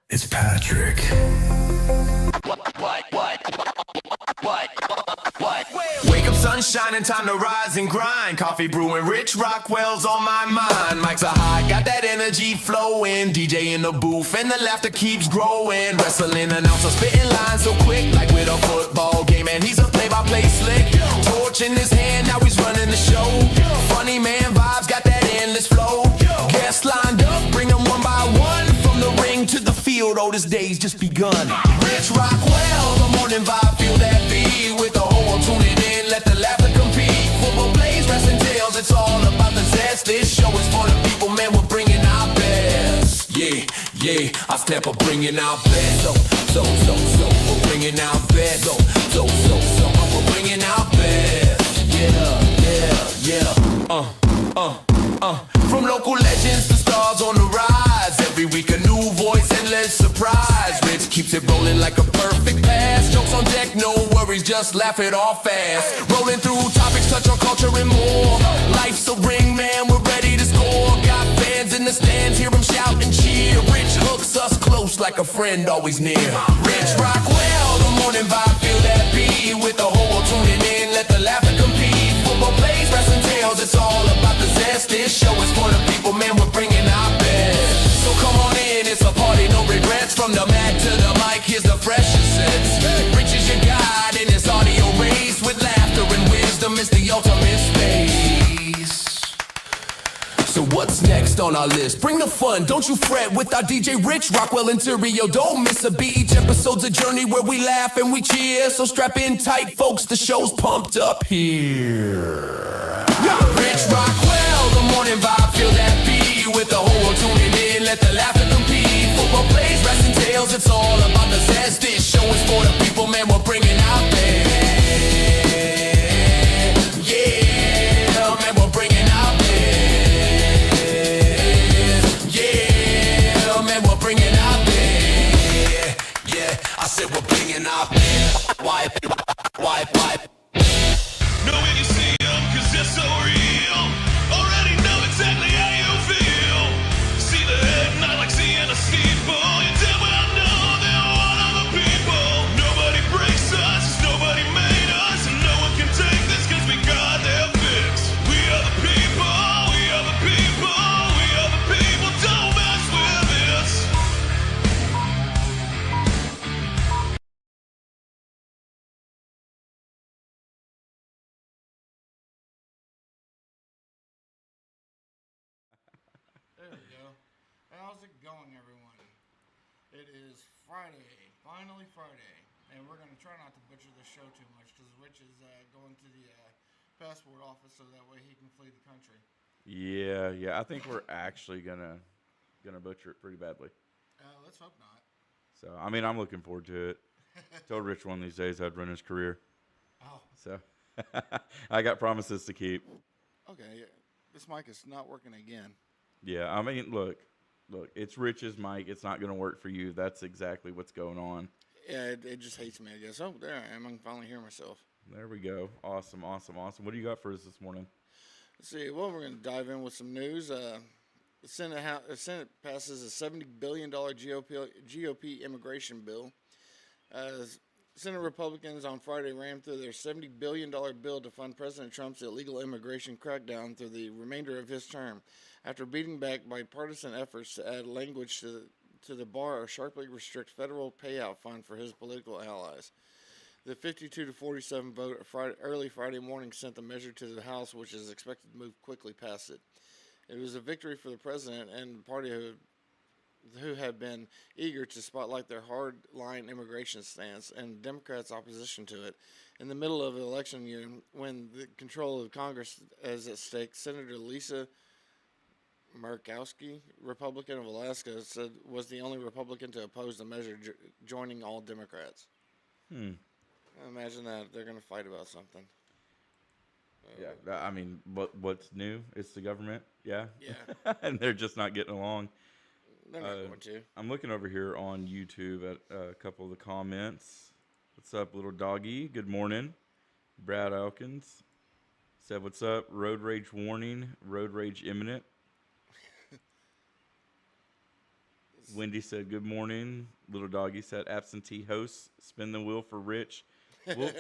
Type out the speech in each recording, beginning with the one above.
It's Patrick. Wake up, sunshine, and time to rise and grind. Coffee brewing, Rich Rockwell's on my mind. Mics are high, got that energy flowing. DJ in the booth, and the laughter keeps growing. Wrestling announcer spitting lines so quick, like with a football game. And he's a play-by-play slick. Torch in his hand, now he's running the show. Funny man vibes, got that endless flow. Guests lined up, bring them one by one. From the ring to the field, oh, this day's just begun. Rich Rockwell, the morning vibe, feel that beat. With the whole world tuning in, let the laughter compete. Football plays, wrestling tales, it's all about the zest. This show is for the people, man, we're bringing our best. Yeah, yeah, I step up bringing our best. So, we're bringing our best. So, we're bringing our best. Yeah. From local legends to stars on the rise. Every week a new voice, endless surprise. Rich keeps it rolling like a perfect pass. Jokes on deck, no worries, just laugh it off fast. Rolling through topics, touch on culture and more. Life's a ring, man, we're ready to score. Got fans in the stands, hear them shout and cheer. Rich hooks us close like a friend always near. Rich Rockwell, the morning vibe, feel that beat. With the whole world tuning in, let the laughter compete. Football plays, wrestling tales, it's all about the zest. This show is for the people, man, we're bringing our best. So come on in, it's a party, no regrets. From the mat to the mic, here's the freshest sets. Rich is your guide in this audio race. With laughter and wisdom, it's the ultimate space. So what's next on our list? Bring the fun, don't you fret. With our DJ Rich Rockwell in Stereo, don't miss a beat. Each episode's a journey where we laugh and we cheer. So strap in tight, folks, the show's pumped up here. Rich Rockwell, the morning vibe, feel that beat. With the whole world tuning in, let the laughter compete. Football plays, wrestling tales, it's all about the zest. This show is for the people, man, we're bringing out best. Yeah, man, we're bringing out best. Yeah, man, we're bringing out best. Yeah, I said we're bringing out best. Why? Know when you see them, cause they're so real. Already know exactly how you feel. See the head, not like seeing a steeple. You damn well know they're one of the people. Nobody breaks us, nobody made us. And no one can take this cause we got their fix. We are the people, we are the people, we are the people. Don't mess with us. There we go. How's it going, everyone? It is Friday, finally Friday, and we're going to try not to butcher the show too much because Rich is going to the passport office so that way he can flee the country. Yeah. I think we're actually gonna butcher it pretty badly. Let's hope not. So I mean, I'm looking forward to it. Told Rich one of these days I'd run his career. Oh, So I got promises to keep. okay. This mic is not working again. Yeah, I mean, look, it's Rich's mic. It's not going to work for you. That's exactly what's going on. Yeah, it just hates me, I guess. Oh, there I am. I can finally hear myself. There we go. Awesome. What do you got for us this morning? Let's see. Well, we're going to dive in with some news. The Senate passes a $70 billion GOP immigration bill. Senate Republicans on Friday ran through their $70 billion bill to fund President Trump's illegal immigration crackdown through the remainder of his term, after beating back bipartisan efforts to add language to the bar or sharply restrict federal payout fund for his political allies. The 52-47 vote early Friday morning sent the measure to the House, which is expected to move quickly past it. It was a victory for the president and the party who have been eager to spotlight their hard-line immigration stance and Democrats' opposition to it. In the middle of the election year, when the control of Congress is at stake, Senator Lisa Murkowski, Republican of Alaska, was the only Republican to oppose the measure, joining all Democrats. Imagine that they're gonna fight about something. Yeah, I mean, what's new? It's the government, yeah, Yeah, and they're just not getting along. they're not going to. I'm looking over here on YouTube at a couple of the comments. What's up, little doggy? Good morning. Brad Elkins said, "What's up? Road rage warning. Road rage imminent." Wendy said, "Good morning." Little doggy said, "Absentee host. Spin the wheel for Rich.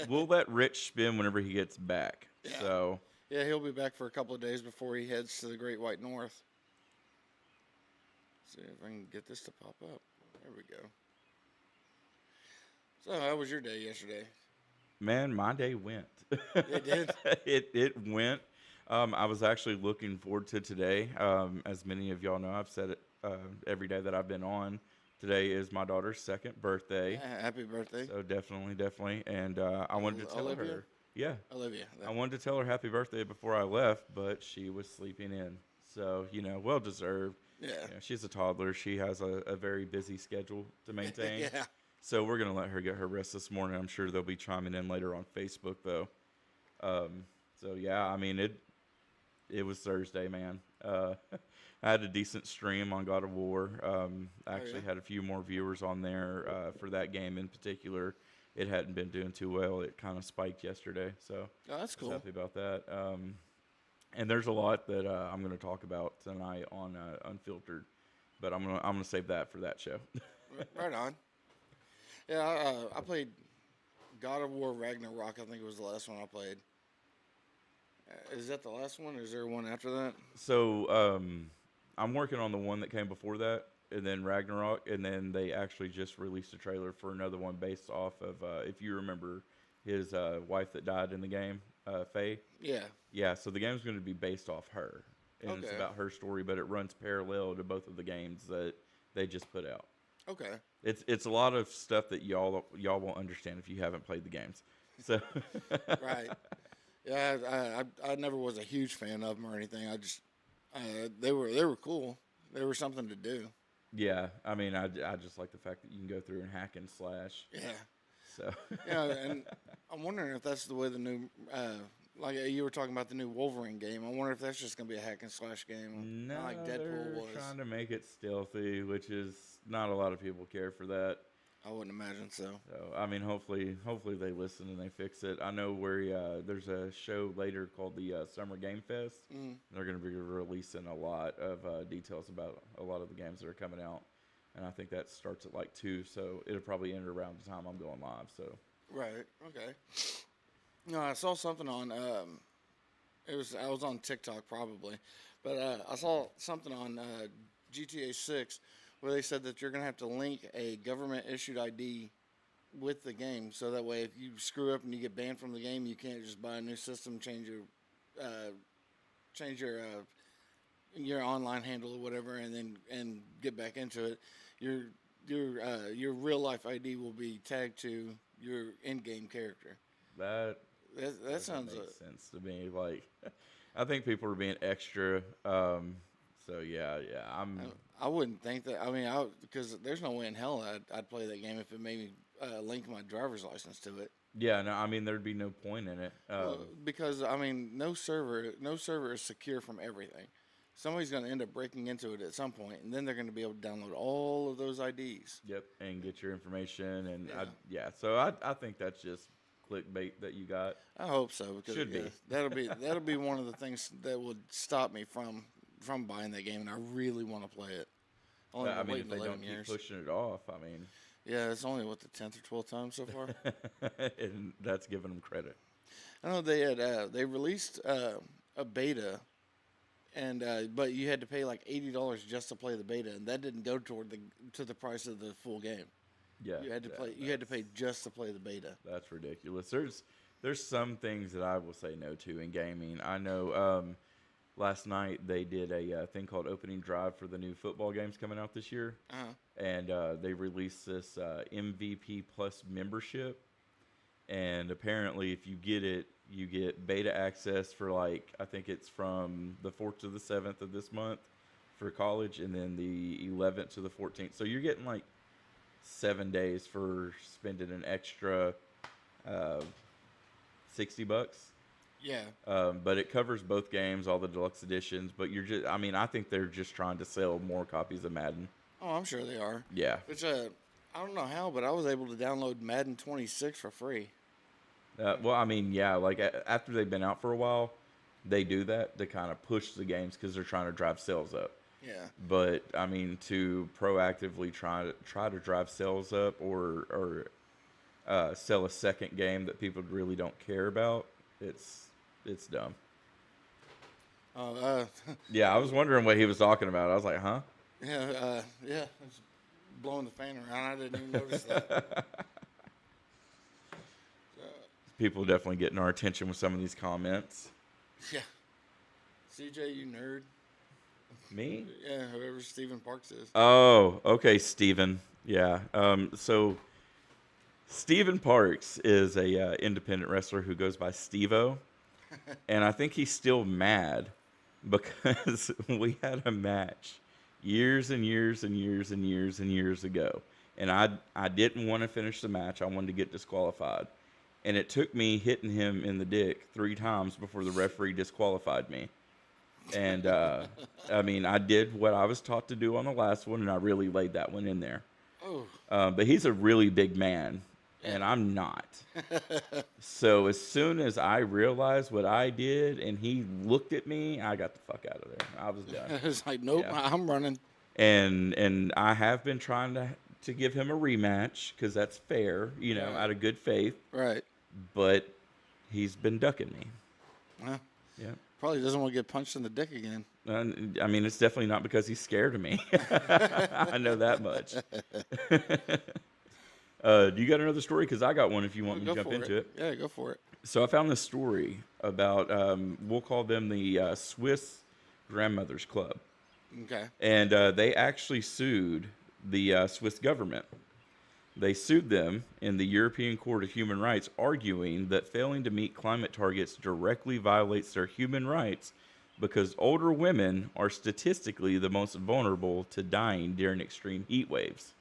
We'll let Rich spin whenever he gets back." Yeah. So Yeah, he'll be back for a couple of days before he heads to the Great White North. See if I can get this to pop up. There we go. So, how was your day yesterday? man, my day went. It did? It went. I was actually looking forward to today. As many of y'all know, I've said it every day that I've been on. Today is my daughter's second birthday, Happy birthday. so definitely. And I wanted to tell Olivia? her, yeah, Olivia. I wanted to tell her happy birthday before I left, but she was sleeping in. So, well deserved. Yeah. She's a toddler. She has a very busy schedule to maintain. Yeah. So we're going to let her get her rest this morning. I'm sure they'll be chiming in later on Facebook, though. So, yeah, I mean, it was Thursday, man. I had a decent stream on God of War. I actually had a few more viewers on there for that game in particular. It hadn't been doing too well. It kind of spiked yesterday, so Oh, that's I cool. was happy about that. And there's a lot that I'm going to talk about tonight on Unfiltered, but I'm gonna save that for that show. Right on. Yeah, I played God of War Ragnarok. I think it was the last one I played. Is that the last one, or is there one after that? So I'm working on the one that came before that, and then Ragnarok, and then they actually just released a trailer for another one based off of, if you remember, his wife that died in the game, Faye. Yeah. Yeah, so the game's going to be based off her, and it's Okay. about her story, but it runs parallel to both of the games that they just put out. Okay. It's a lot of stuff that y'all won't understand if you haven't played the games. So Right. Yeah, I never was a huge fan of them or anything. I just they were cool. They were something to do. yeah, I mean, I just like the fact that you can go through and hack and slash. Yeah. So Yeah, and I'm wondering if that's the way the new like you were talking about the new Wolverine game. I wonder if that's just gonna be a hack and slash game, no, like they're Deadpool was. trying to make it stealthy, which is not a lot of people care for that. I wouldn't imagine so. So I mean, hopefully they listen and they fix it. I know where there's a show later called the Summer Game Fest. They're going to be releasing a lot of details about a lot of the games that are coming out, and I think that starts at like 2, so it'll probably end around the time I'm going live. So Right. Okay. No, I saw something on. I was on TikTok probably, but I saw something on GTA 6 where they said that you're gonna have to link a government issued ID with the game, so that way if you screw up and you get banned from the game, you can't just buy a new system, change your online handle or whatever, and get back into it. Your real life ID will be tagged to your in-game character. that That doesn't sounds. make sense to me. Like, I think people are being extra. So yeah, I wouldn't think that. I mean, because there's no way in hell I'd play that game if it made me link my driver's license to it. yeah. No, I mean there'd be no point in it. Because I mean, no server is secure from everything. Somebody's going to end up breaking into it at some point, and then they're going to be able to download all of those IDs. Yep, and get your information, and Yeah. So I think that's just clickbait that you got. I hope so, because Should be. that'll be one of the things that would stop me from buying that game, and I really want to play it. Only I been mean, waiting if they 11 don't years. keep pushing it off, I mean, Yeah, it's only the 10th or 12th time so far. and that's giving them credit. I know they released a beta, and but you had to pay like $80 just to play the beta, and that didn't go toward the price of the full game. Yeah, You had to pay just to play the beta. That's ridiculous. There's some things that I will say no to in gaming. I know last night they did a thing called opening drive for the new football games coming out this year, and they released this MVP Plus membership. And apparently, if you get it, you get beta access for like I think it's from the 4th to the 7th of this month for college, and then the 11th to the 14th. So you're getting like 7 days for spending an extra, $60. Yeah. But it covers both games, all the deluxe editions. But I think they're just trying to sell more copies of Madden. Oh, I'm sure they are. Yeah. Which I don't know how, but I was able to download Madden 26 for free. Yeah. Like after they've been out for a while, they do that to kind of push the games because they're trying to drive sales up. Yeah. But I mean, to proactively try to drive sales up or sell a second game that people really don't care about, it's dumb. Yeah, I was wondering what he was talking about. I was like, huh? Yeah, it's blowing the fan around. I didn't even notice that. People definitely getting our attention with some of these comments. Yeah. CJ, you nerd. Me? Yeah, whoever Stephen Parks is. Oh, okay, Steven. Yeah. So Steven Parks is a independent wrestler who goes by Steve-O. And I think he's still mad because we had a match years and years and years and years and years ago. And I didn't want to finish the match. I wanted to get disqualified. And it took me hitting him in the dick 3 times before the referee disqualified me. And, I did what I was taught to do on the last one, and I really laid that one in there. Oh. But he's a really big man, and I'm not. So as soon as I realized what I did and he looked at me, I got the fuck out of there. I was done. It's like, nope, Yeah. I'm running. And I have been trying to give him a rematch because that's fair, out of good faith. Right. But he's been ducking me. Well, Yeah. probably doesn't want to get punched in the dick again. It's definitely not because he's scared of me. I know that much. Do you got another story? Because I got one if you want me to jump into it. Yeah, go for it. So I found this story about, we'll call them the Swiss Grandmothers Club. Okay. And they actually sued the Swiss government. They sued them in the European Court of Human Rights, arguing that failing to meet climate targets directly violates their human rights because older women are statistically the most vulnerable to dying during extreme heat waves.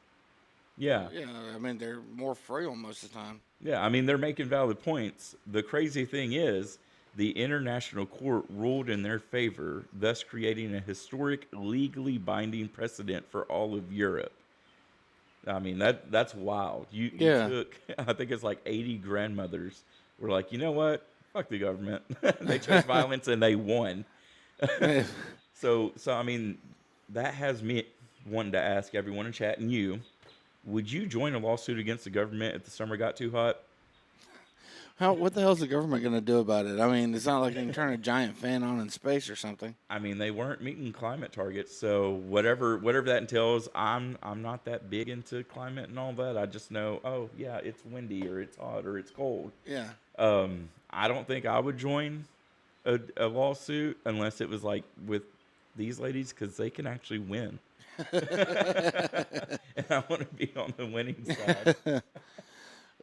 Yeah. Yeah, they're more frail most of the time. Yeah, they're making valid points. The crazy thing is, the international court ruled in their favor, thus creating a historic, legally binding precedent for all of Europe. That's wild. You took, I think it's like 80 grandmothers were like, you know what? Fuck the government. They chose violence and they won. So that has me wanting to ask everyone in chat and you, would you join a lawsuit against the government if the summer got too hot? What the hell is the government going to do about it? It's not like they can turn a giant fan on in space or something. They weren't meeting climate targets, so whatever that entails, I'm not that big into climate and all that. I just know, oh yeah, it's windy or it's hot or it's cold. Yeah. I don't think I would join a lawsuit unless it was like with these ladies because they can actually win. And I want to be on the winning side.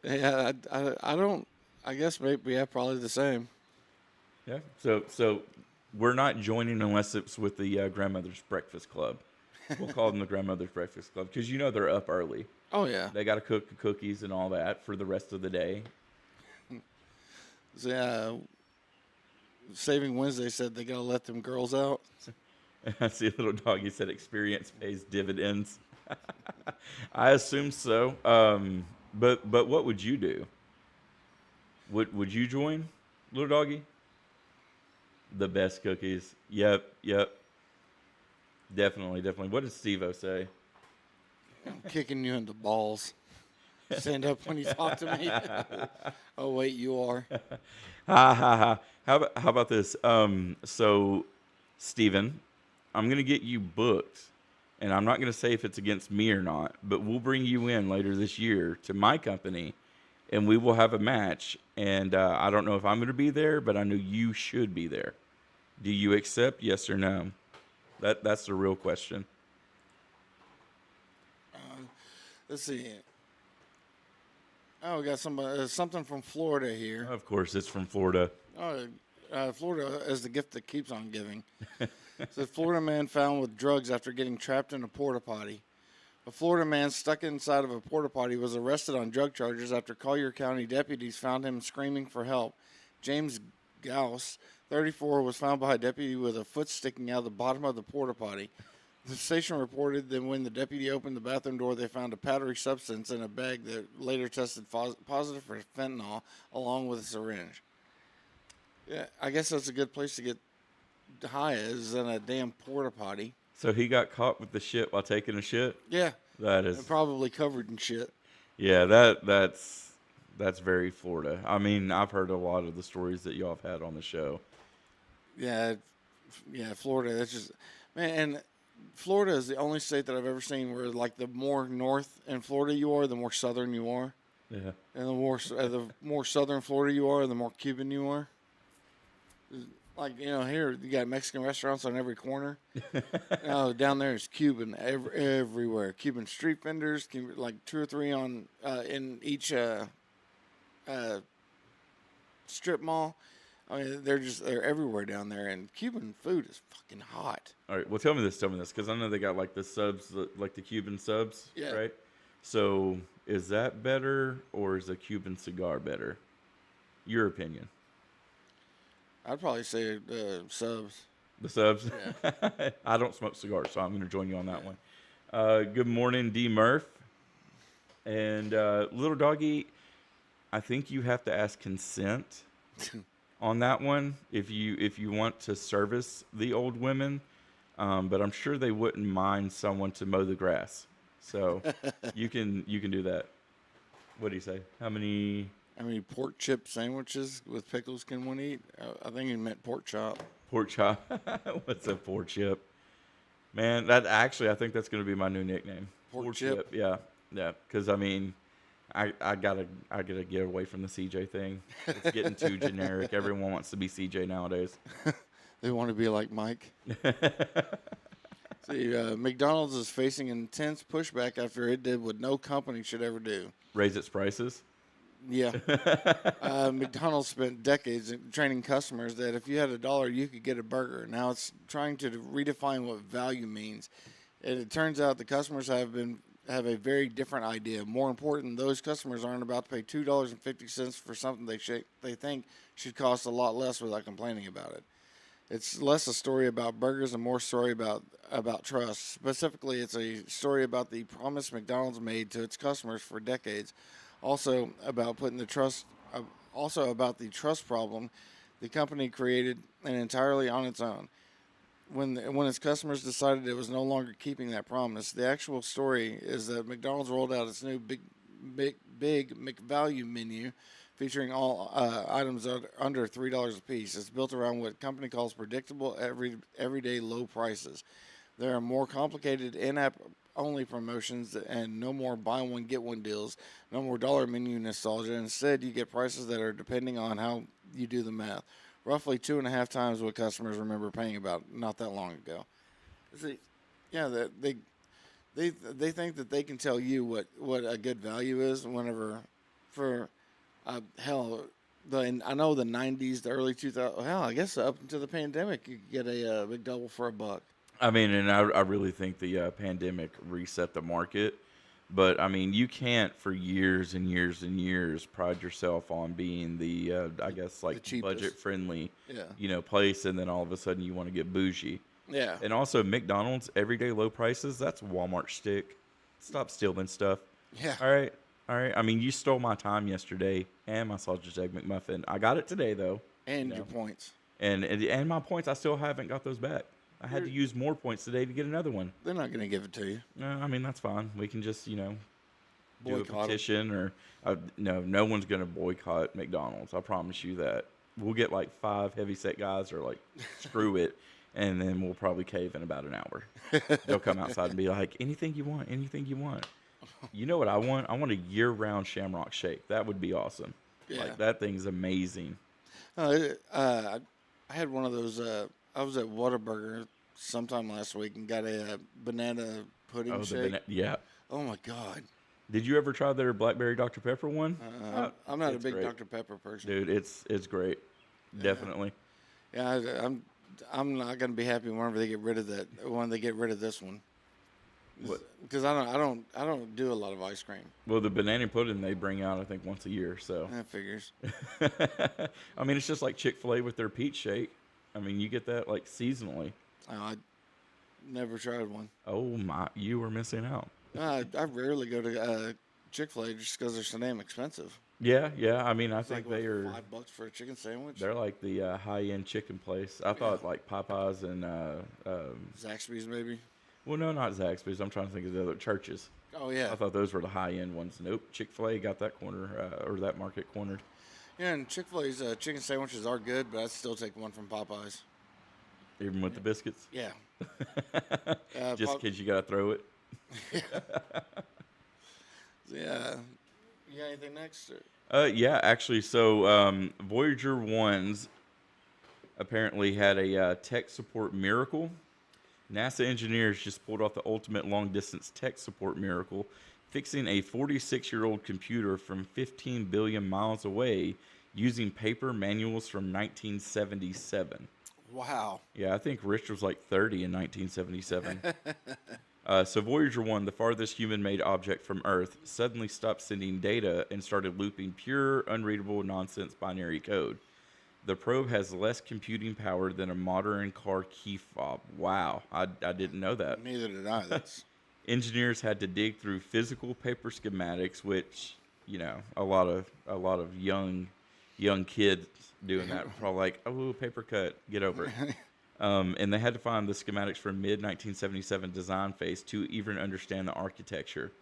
Yeah, I don't. I guess maybe probably the same. Yeah. So we're not joining unless it's with the Grandmother's Breakfast Club. We'll call them the Grandmother's Breakfast Club because they're up early. Oh yeah. They got to cook the cookies and all that for the rest of the day. Yeah. Saving Wednesday said they got to let them girls out. I see a little doggy said experience pays dividends. I assume so. But what would you do? Would you join, little doggy? The best cookies. Yep. Definitely. What did Steve-O say? I'm kicking you in the balls. Stand up when you talk to me. Oh, wait, you are. Ha ha ha. How about this? So, Steven, I'm going to get you booked, and I'm not going to say if it's against me or not, but we'll bring you in later this year to my company, and we will have a match. And I don't know if I'm going to be there, but I know you should be there. Do you accept? Yes or no? That's the real question. Let's see. Oh, we got something from Florida here. Of course, it's from Florida. Oh, Florida is the gift that keeps on giving. It says Florida man found with drugs after getting trapped in a porta potty. A Florida man stuck inside of a porta potty was arrested on drug charges after Collier County deputies found him screaming for help. James Gauss, 34, was found by a deputy with a foot sticking out of the bottom of the porta potty. The station reported that when the deputy opened the bathroom door, they found a powdery substance in a bag that later tested positive for fentanyl, along with a syringe. Yeah, I guess that's a good place to get high, is in a damn porta potty. So he got caught with the shit while taking a shit? Yeah. That is... And probably covered in shit. Yeah, that's very Florida. I mean, I've heard a lot of the stories that y'all have had on the show. Yeah, Florida, that's just... Man, and Florida is the only state that I've ever seen where, like, the more north in Florida you are, the more southern you are. Yeah. And the more southern Florida you are, the more Cuban you are. Like, here you got Mexican restaurants on every corner. Down there is Cuban everywhere. Cuban street vendors, like 2 or 3 on in each strip mall. I mean, they're everywhere down there, and Cuban food is fucking hot. All right, well, tell me this, because I know they got like the subs, like the Cuban subs, Yeah. right? So is that better, or is a Cuban cigar better? Your opinion. I'd probably say subs. The subs? Yeah. I don't smoke cigars, so I'm going to join you on that one. Good morning, D. Murph. And Little Doggy, I think you have to ask consent on that one if you want to service the old women. But I'm sure they wouldn't mind someone to mow the grass. So you can do that. What do you say? How many pork chip sandwiches with pickles can one eat? I think he meant pork chop. Pork chop? What's a pork chip? Man, that actually, I think that's going to be my new nickname. Pork chip? Yeah. Because I mean, I gotta get away from the CJ thing. It's getting too generic. Everyone wants to be CJ nowadays. They want to be like Mike. See, McDonald's is facing intense pushback after it did what no company should ever do. Raise its prices? Yeah. McDonald's spent decades training customers that if you had $1, you could get a burger. Now it's trying to redefine what value means. And it turns out the customers have a very different idea. More important, those customers aren't about to pay $2.50 for something they think should cost a lot less without complaining about it. It's less a story about burgers and more a story about trust. Specifically, it's a story about the promise McDonald's made to its customers for decades. Also about the trust problem the company created and entirely on its own. When its customers decided it was no longer keeping that promise, the actual story is that McDonald's rolled out its new big McValue menu, featuring all items under $3 a piece. It's built around what the company calls predictable everyday low prices. There are more complicated in-app only promotions and no more buy one get one deals, no more dollar menu nostalgia. Instead, you get prices that are depending on how you do the math. Roughly 2.5 times what customers remember paying about not that long ago. See, yeah, they think that they can tell you what a good value is whenever for hell. I know the 90s, the early 2000s. Hell, I guess up until the pandemic, you could get a McDouble for $1. I mean, and I really think the pandemic reset the market. But, I mean, you can't for years and years and years pride yourself on being the I guess, like, budget-friendly, place, and then all of a sudden you want to get bougie. Yeah. And also, McDonald's, everyday low prices, that's Walmart shtick. Stop stealing stuff. Yeah. All right. I mean, you stole my time yesterday and my sausage egg McMuffin. I got it today, though. And your points. And my points, I still haven't got those back. I had to use more points today to get another one. They're not going to give it to you. No, I mean, that's fine. We can just, do a Boycott petition or no one's going to boycott McDonald's. I promise you that. We'll get like 5 heavyset guys or like, screw it. And then we'll probably cave in about an hour. They'll come outside and be like, anything you want. You know what I want? I want a year-round Shamrock Shake. That would be awesome. Yeah. Like, that thing's amazing. I had one of those. I was at Whataburger sometime last week and got a banana pudding shake. Yeah. Oh, my God. Did you ever try their blackberry Dr. Pepper one? I'm not a big great. Dr. Pepper person. Dude, it's great. Yeah. Definitely. Yeah, I'm not going to be happy whenever they get rid of that. When they get rid of this one. What? Because I don't do a lot of ice cream. Well, the banana pudding they bring out, I think, once a year. So, That figures. I mean, it's just like Chick-fil-A with their peach shake. I mean, you get that like seasonally. I never tried one. Oh my, you were missing out. I rarely go to Chick-fil-A just because they're so damn expensive. Yeah, yeah. I mean, I It's think like, they what, are. $5 for a chicken sandwich. They're like the high-end chicken place. I thought like Popeyes and Zaxby's maybe. well, no, not Zaxby's. I'm trying to think of the other churches. Oh yeah. I thought those were the high-end ones. Nope, Chick-fil-A got that corner or that market cornered. Yeah, and Chick-fil-A's chicken sandwiches are good, but I'd still take one from Popeyes. Even with the biscuits. Yeah. Just because you gotta throw it. Yeah. You got anything next? Yeah, actually, so Voyager 1s apparently had a tech support miracle. NASA engineers just pulled off the ultimate long-distance tech support miracle, fixing a 46-year-old computer from 15 billion miles away using paper manuals from 1977. Wow. Yeah, I think Rich was like 30 in 1977. So Voyager 1, the farthest human-made object from Earth, suddenly stopped sending data and started looping pure, unreadable nonsense binary code. The probe has less computing power than a modern car key fob. Wow, I didn't know that. Neither did I. That's Engineers had to dig through physical paper schematics, which, you know, a lot of young kids doing that were probably like, oh, paper cut, get over it. And they had to find the schematics from mid-1977 design phase to even understand the architecture.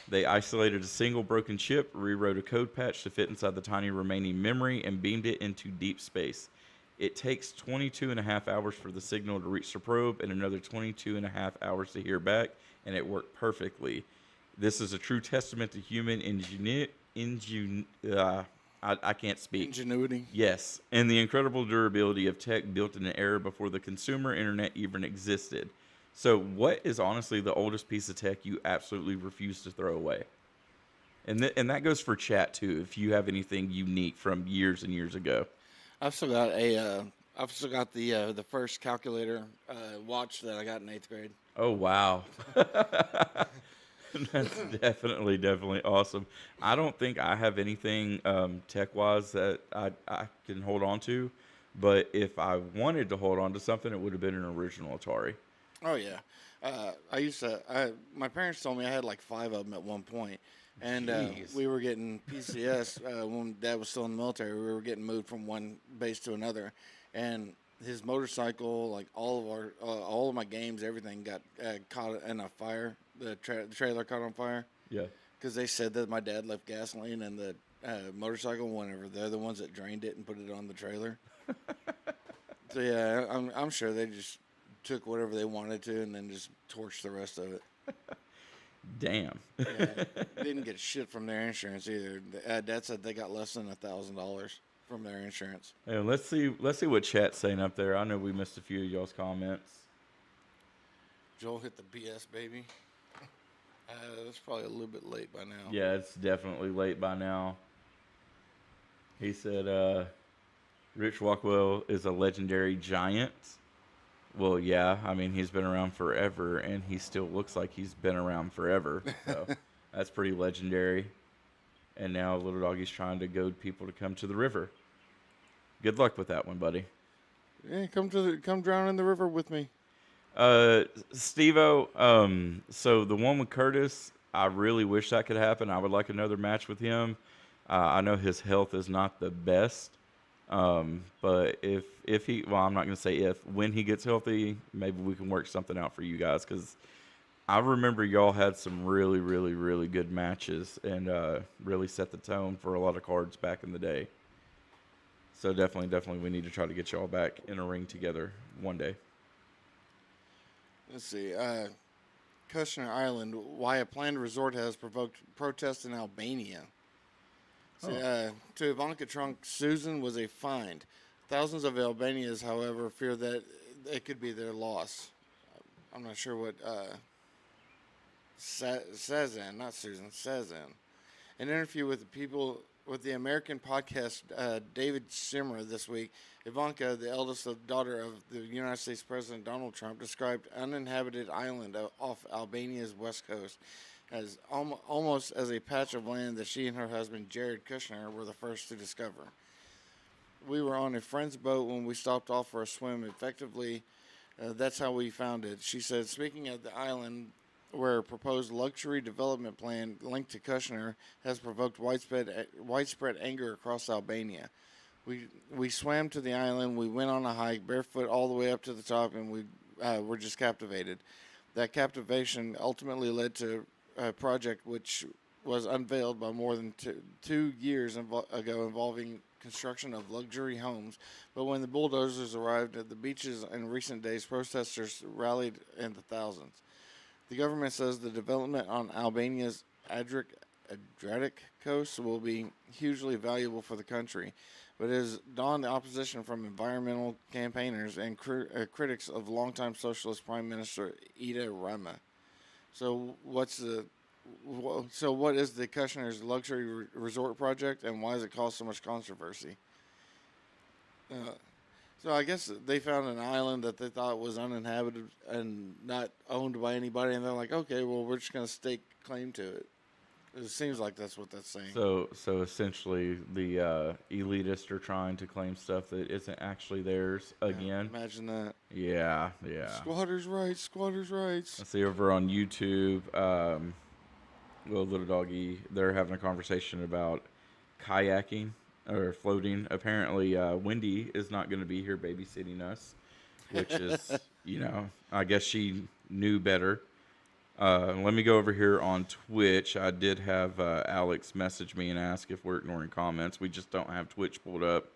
They isolated a single broken chip, rewrote a code patch to fit inside the tiny remaining memory, and beamed it into deep space. It takes 22 and a half hours for the signal to reach the probe and another 22 and a half hours to hear back, and it worked perfectly. This is a true testament to human I can't speak. ingenuity. Yes, and the incredible durability of tech built in an era before the consumer internet even existed. So what is honestly the oldest piece of tech you absolutely refuse to throw away? And that goes for chat too, if you have anything unique from years and years ago. I've still got the first calculator watch that I got in 8th grade. Oh, wow. That's definitely awesome. I don't think I have anything tech-wise that I can hold on to, but if I wanted to hold on to something, it would have been an original Atari. Oh yeah, my parents told me I had like 5 of them at one point, and Jeez. we were getting PCS when Dad was still in the military. We were getting moved from one base to another, and his motorcycle, like all of my games, everything got caught in a fire. The trailer caught on fire. Yeah. Because they said that my dad left gasoline in the motorcycle whenever they're the ones that drained it and put it on the trailer. So yeah, I'm sure they just took whatever they wanted to and then just torched the rest of it. Damn. Yeah, didn't get shit from their insurance either. Dad said they got less than $1,000 from their insurance. Hey, let's see what chat's saying up there. I know we missed a few of y'all's comments. Joel hit the BS, baby. That's probably a little bit late by now. Yeah, it's definitely late by now. He said, Rich Walkwell is a legendary giant. Well, yeah, I mean, he's been around forever, and he still looks like he's been around forever. So that's pretty legendary. And now Little Doggy's trying to goad people to come to the river. Good luck with that one, buddy. Yeah, come drown in the river with me. Steve-O, so the one with Curtis, I really wish that could happen. I would like another match with him. I know his health is not the best. But if he, well, I'm not going to say if, when he gets healthy, maybe we can work something out for you guys. Cause I remember y'all had some really, really, really good matches and, really set the tone for a lot of cards back in the day. So definitely we need to try to get y'all back in a ring together one day. Let's see. Kushner Island, why a planned resort has provoked protests in Albania. To Ivanka Trump, Susan was a find. Thousands of Albanians, however, fear that it could be their loss. I'm not sure what Sazan, not Susan, Sazan. An interview with the People with the American podcast David Schimmer this week, Ivanka, the eldest daughter of the United States President Donald Trump, described uninhabited island off Albania's west coast as almost as a patch of land that she and her husband Jared Kushner were the first to discover. We were on a friend's boat when we stopped off for a swim. Effectively, that's how we found it. She said, speaking of the island, where a proposed luxury development plan linked to Kushner has provoked widespread anger across Albania. We swam to the island. We went on a hike barefoot all the way up to the top, and we were just captivated. That captivation ultimately led to a project which was unveiled by more than 2 years ago, involving construction of luxury homes. But when the bulldozers arrived at the beaches in recent days, protesters rallied in the thousands. The government says the development on Albania's Adriatic coast will be hugely valuable for the country, but it has dawned the opposition from environmental campaigners and critics of longtime socialist Prime Minister Ida Rama. So what is the Kushner's luxury resort project, and why has it caused so much controversy? So I guess they found an island that they thought was uninhabited and not owned by anybody, and they're like, okay, well, we're just going to stake claim to it. It seems like that's what that's saying. So essentially, the elitists are trying to claim stuff that isn't actually theirs again. Imagine that. Yeah. Squatters' rights. I see over on YouTube, Little Doggy, they're having a conversation about kayaking or floating. Apparently, Wendy is not going to be here babysitting us, which is, I guess she knew better. Let me go over here on Twitch. I did have Alex message me and ask if we're ignoring comments. We just don't have Twitch pulled up.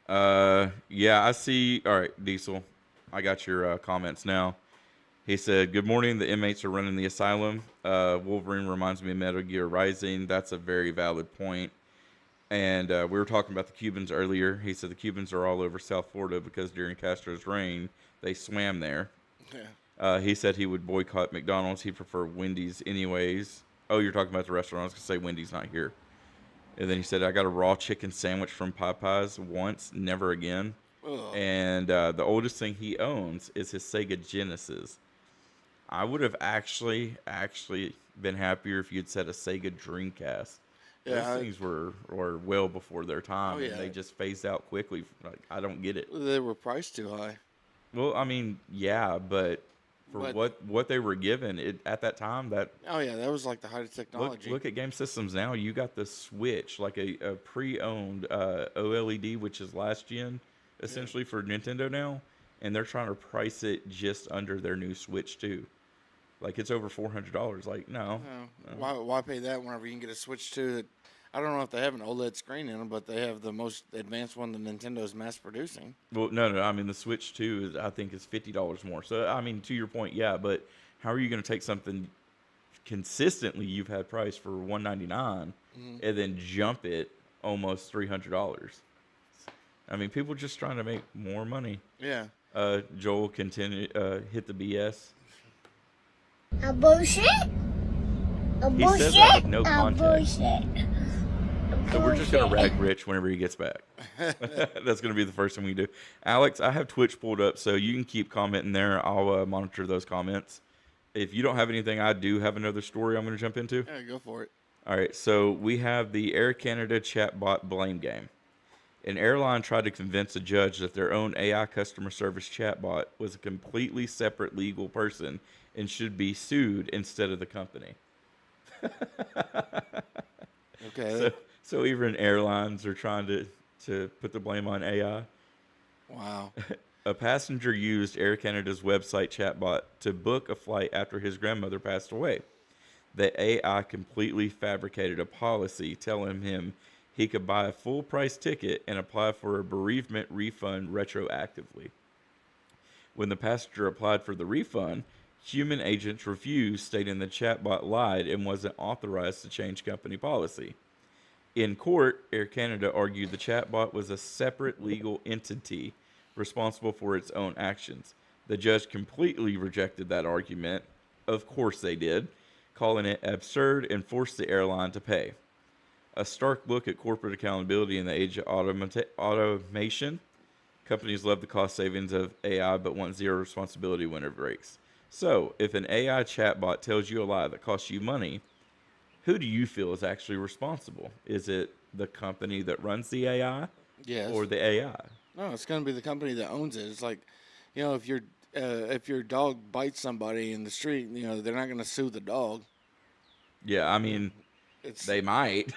Yeah, I see. All right, Diesel, I got your comments now. He said, good morning. The inmates are running the asylum. Wolverine reminds me of Metal Gear Rising. That's a very valid point. And we were talking about the Cubans earlier. He said the Cubans are all over South Florida because during Castro's reign, they swam there. Yeah. He said he would boycott McDonald's. He'd prefer Wendy's anyways. Oh, you're talking about the restaurant. I was going to say Wendy's not here. And then he said, I got a raw chicken sandwich from Popeyes once, never again. Ugh. And the oldest thing he owns is his Sega Genesis. I would have actually been happier if you'd said a Sega Dreamcast. Yeah, those things were well before their time. Oh, yeah. And they just phased out quickly. Like, I don't get it. They were priced too high. Well, I mean, yeah, but what they were given at that time, that that was like the height of technology. Look at game systems now. You got the Switch, like a pre-owned OLED, which is last gen, essentially for Nintendo now, and they're trying to price it just under their new Switch too. Like, it's over $400. Like, no. Why pay that whenever you can get a Switch 2 that, I don't know if they have an OLED screen in them, but they have the most advanced one that Nintendo's mass producing. Well, no. I mean, the Switch 2 I think is $50 more. So, I mean, to your point, yeah, but how are you going to take something consistently you've had priced for $199 and then jump it almost $300? I mean, people just trying to make more money. Yeah. Joel, continue, hit the BS. A bullshit? He says that with no context. So we're just going to rag Rich whenever he gets back. That's going to be the first thing we do. Alex, I have Twitch pulled up, so you can keep commenting there. I'll monitor those comments. If you don't have anything, I do have another story I'm going to jump into. Yeah, go for it. All right, so we have the Air Canada chatbot blame game. An airline tried to convince a judge that their own AI customer service chatbot was a completely separate legal person and should be sued instead of the company. Okay. So even airlines are trying to put the blame on AI. Wow. A passenger used Air Canada's website chatbot to book a flight after his grandmother passed away. The AI completely fabricated a policy telling him he could buy a full-price ticket and apply for a bereavement refund retroactively. When the passenger applied for the refund, human agents refused, stating the chatbot lied and wasn't authorized to change company policy. In court, Air Canada argued the chatbot was a separate legal entity responsible for its own actions. The judge completely rejected that argument. Of course they did, calling it absurd and forced the airline to pay. A stark look at corporate accountability in the age of automation. Companies love the cost savings of AI, but want zero responsibility when it breaks. So, if an AI chatbot tells you a lie that costs you money, who do you feel is actually responsible? Is it the company that runs the AI Yes. or the AI? No, it's going to be the company that owns it. It's like, if your dog bites somebody in the street, they're not going to sue the dog. Yeah, I mean, It's they might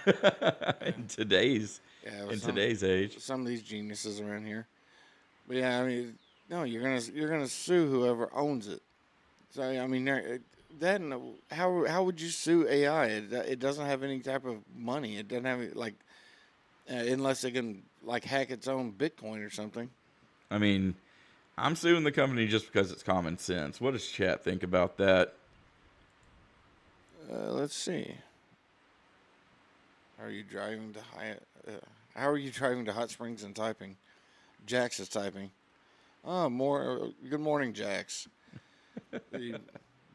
in today's age. some of these geniuses around here. But yeah, I mean, no, you're gonna sue whoever owns it. So I mean, how would you sue AI? It doesn't have any type of money. It doesn't have like unless it can like hack its own Bitcoin or something. I mean, I'm suing the company just because it's common sense. What does chat think about that? Let's see. How are you driving to How are you driving to Hot Springs and typing? Jax is typing. Oh, good morning, Jax. The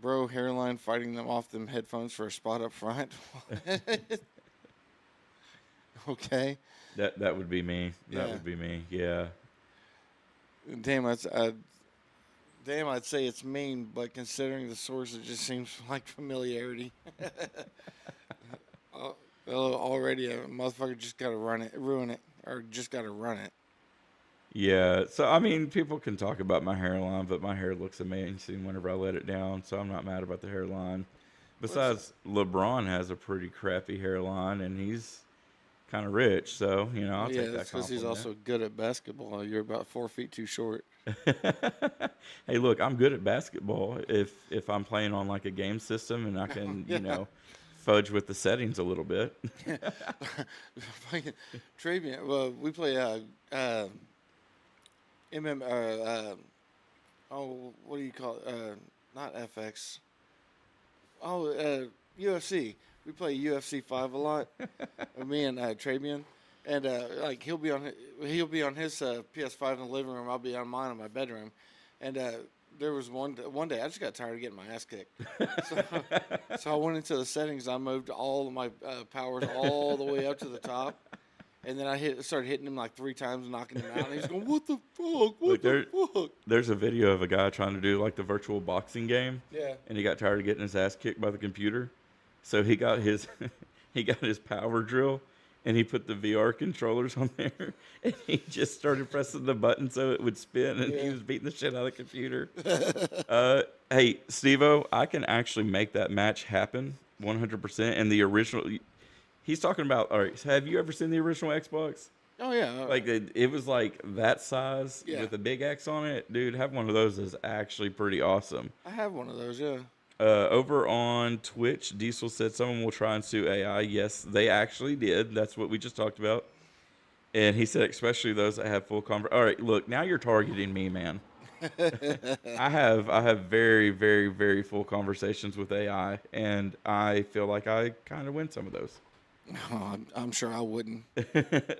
bro hairline fighting them off them headphones for a spot up front. Okay. That would be me. That Yeah. would be me. Yeah. Damn, I'd say it's mean, but considering the source, it just seems like familiarity. Already a motherfucker just gotta ruin it, or just gotta run it. Yeah. So, I mean, people can talk about my hairline, but my hair looks amazing whenever I let it down. So I'm not mad about the hairline. Besides, LeBron has a pretty crappy hairline, and he's kind of rich. So, I'll take that that's because he's compliment. also good at basketball. You're about 4 feet too short. Hey, look, I'm good at basketball if I'm playing on like a game system and I can, fudge with the settings a little bit. Travian, well, we play what do you call it? Not FX. UFC. We play UFC 5 a lot. Me and Travian, and like he'll be on his PS5 in the living room. I'll be on mine in my bedroom, and there was one day I just got tired of getting my ass kicked, so I went into the settings. I moved all of my powers all the way up to the top. And then I started hitting him like 3 times, knocking him out. And he's going, "What the fuck? What the fuck?" There's a video of a guy trying to do like the virtual boxing game. Yeah. And he got tired of getting his ass kicked by the computer. So he got his power drill and he put the VR controllers on there and he just started pressing the button so it would spin and he was beating the shit out of the computer. Hey, Steve-O, I can actually make that match happen 100%. And the original, he's talking about, all right, so have you ever seen the original Xbox? Oh, yeah. Like, it was like that size Yeah. with a big X on it. Dude, having one of those is actually pretty awesome. I have one of those, yeah. Over on Twitch, Diesel said someone will try and sue AI. Yes, they actually did. That's what we just talked about. And he said, especially those that have full conversation. All right, look, now you're targeting me, man. I have very, very, very full conversations with AI, and I feel like I kind of win some of those. Oh, I'm sure I wouldn't.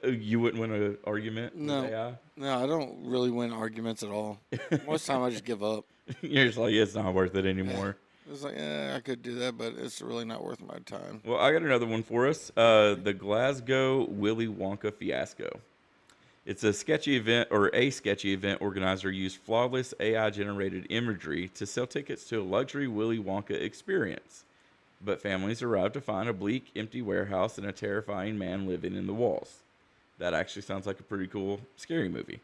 You wouldn't win an argument No. with AI? No, I don't really win arguments at all. Most of the time I just give up. You're just like, it's not worth it anymore. It's like, I could do that, but it's really not worth my time. Well, I got another one for us. The Glasgow Willy Wonka fiasco. It's a sketchy event organizer used flawless AI-generated imagery to sell tickets to a luxury Willy Wonka experience. But families arrived to find a bleak, empty warehouse and a terrifying man living in the walls. That actually sounds like a pretty cool, scary movie.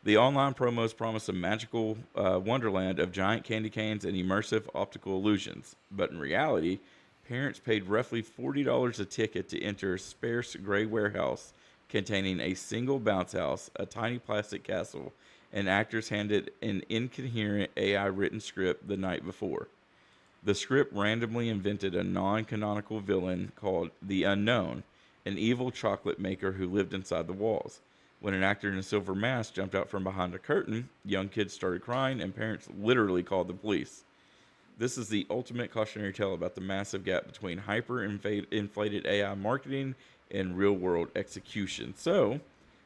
The online promos promise a magical wonderland of giant candy canes and immersive optical illusions. But in reality, parents paid roughly $40 a ticket to enter a sparse gray warehouse containing a single bounce house, a tiny plastic castle, and actors handed an incoherent AI-written script the night before. The script randomly invented a non-canonical villain called the Unknown, an evil chocolate maker who lived inside the walls. When an actor in a silver mask jumped out from behind a curtain, young kids started crying, and parents literally called the police. This is the ultimate cautionary tale about the massive gap between hyper-inflated AI marketing and real-world execution. So,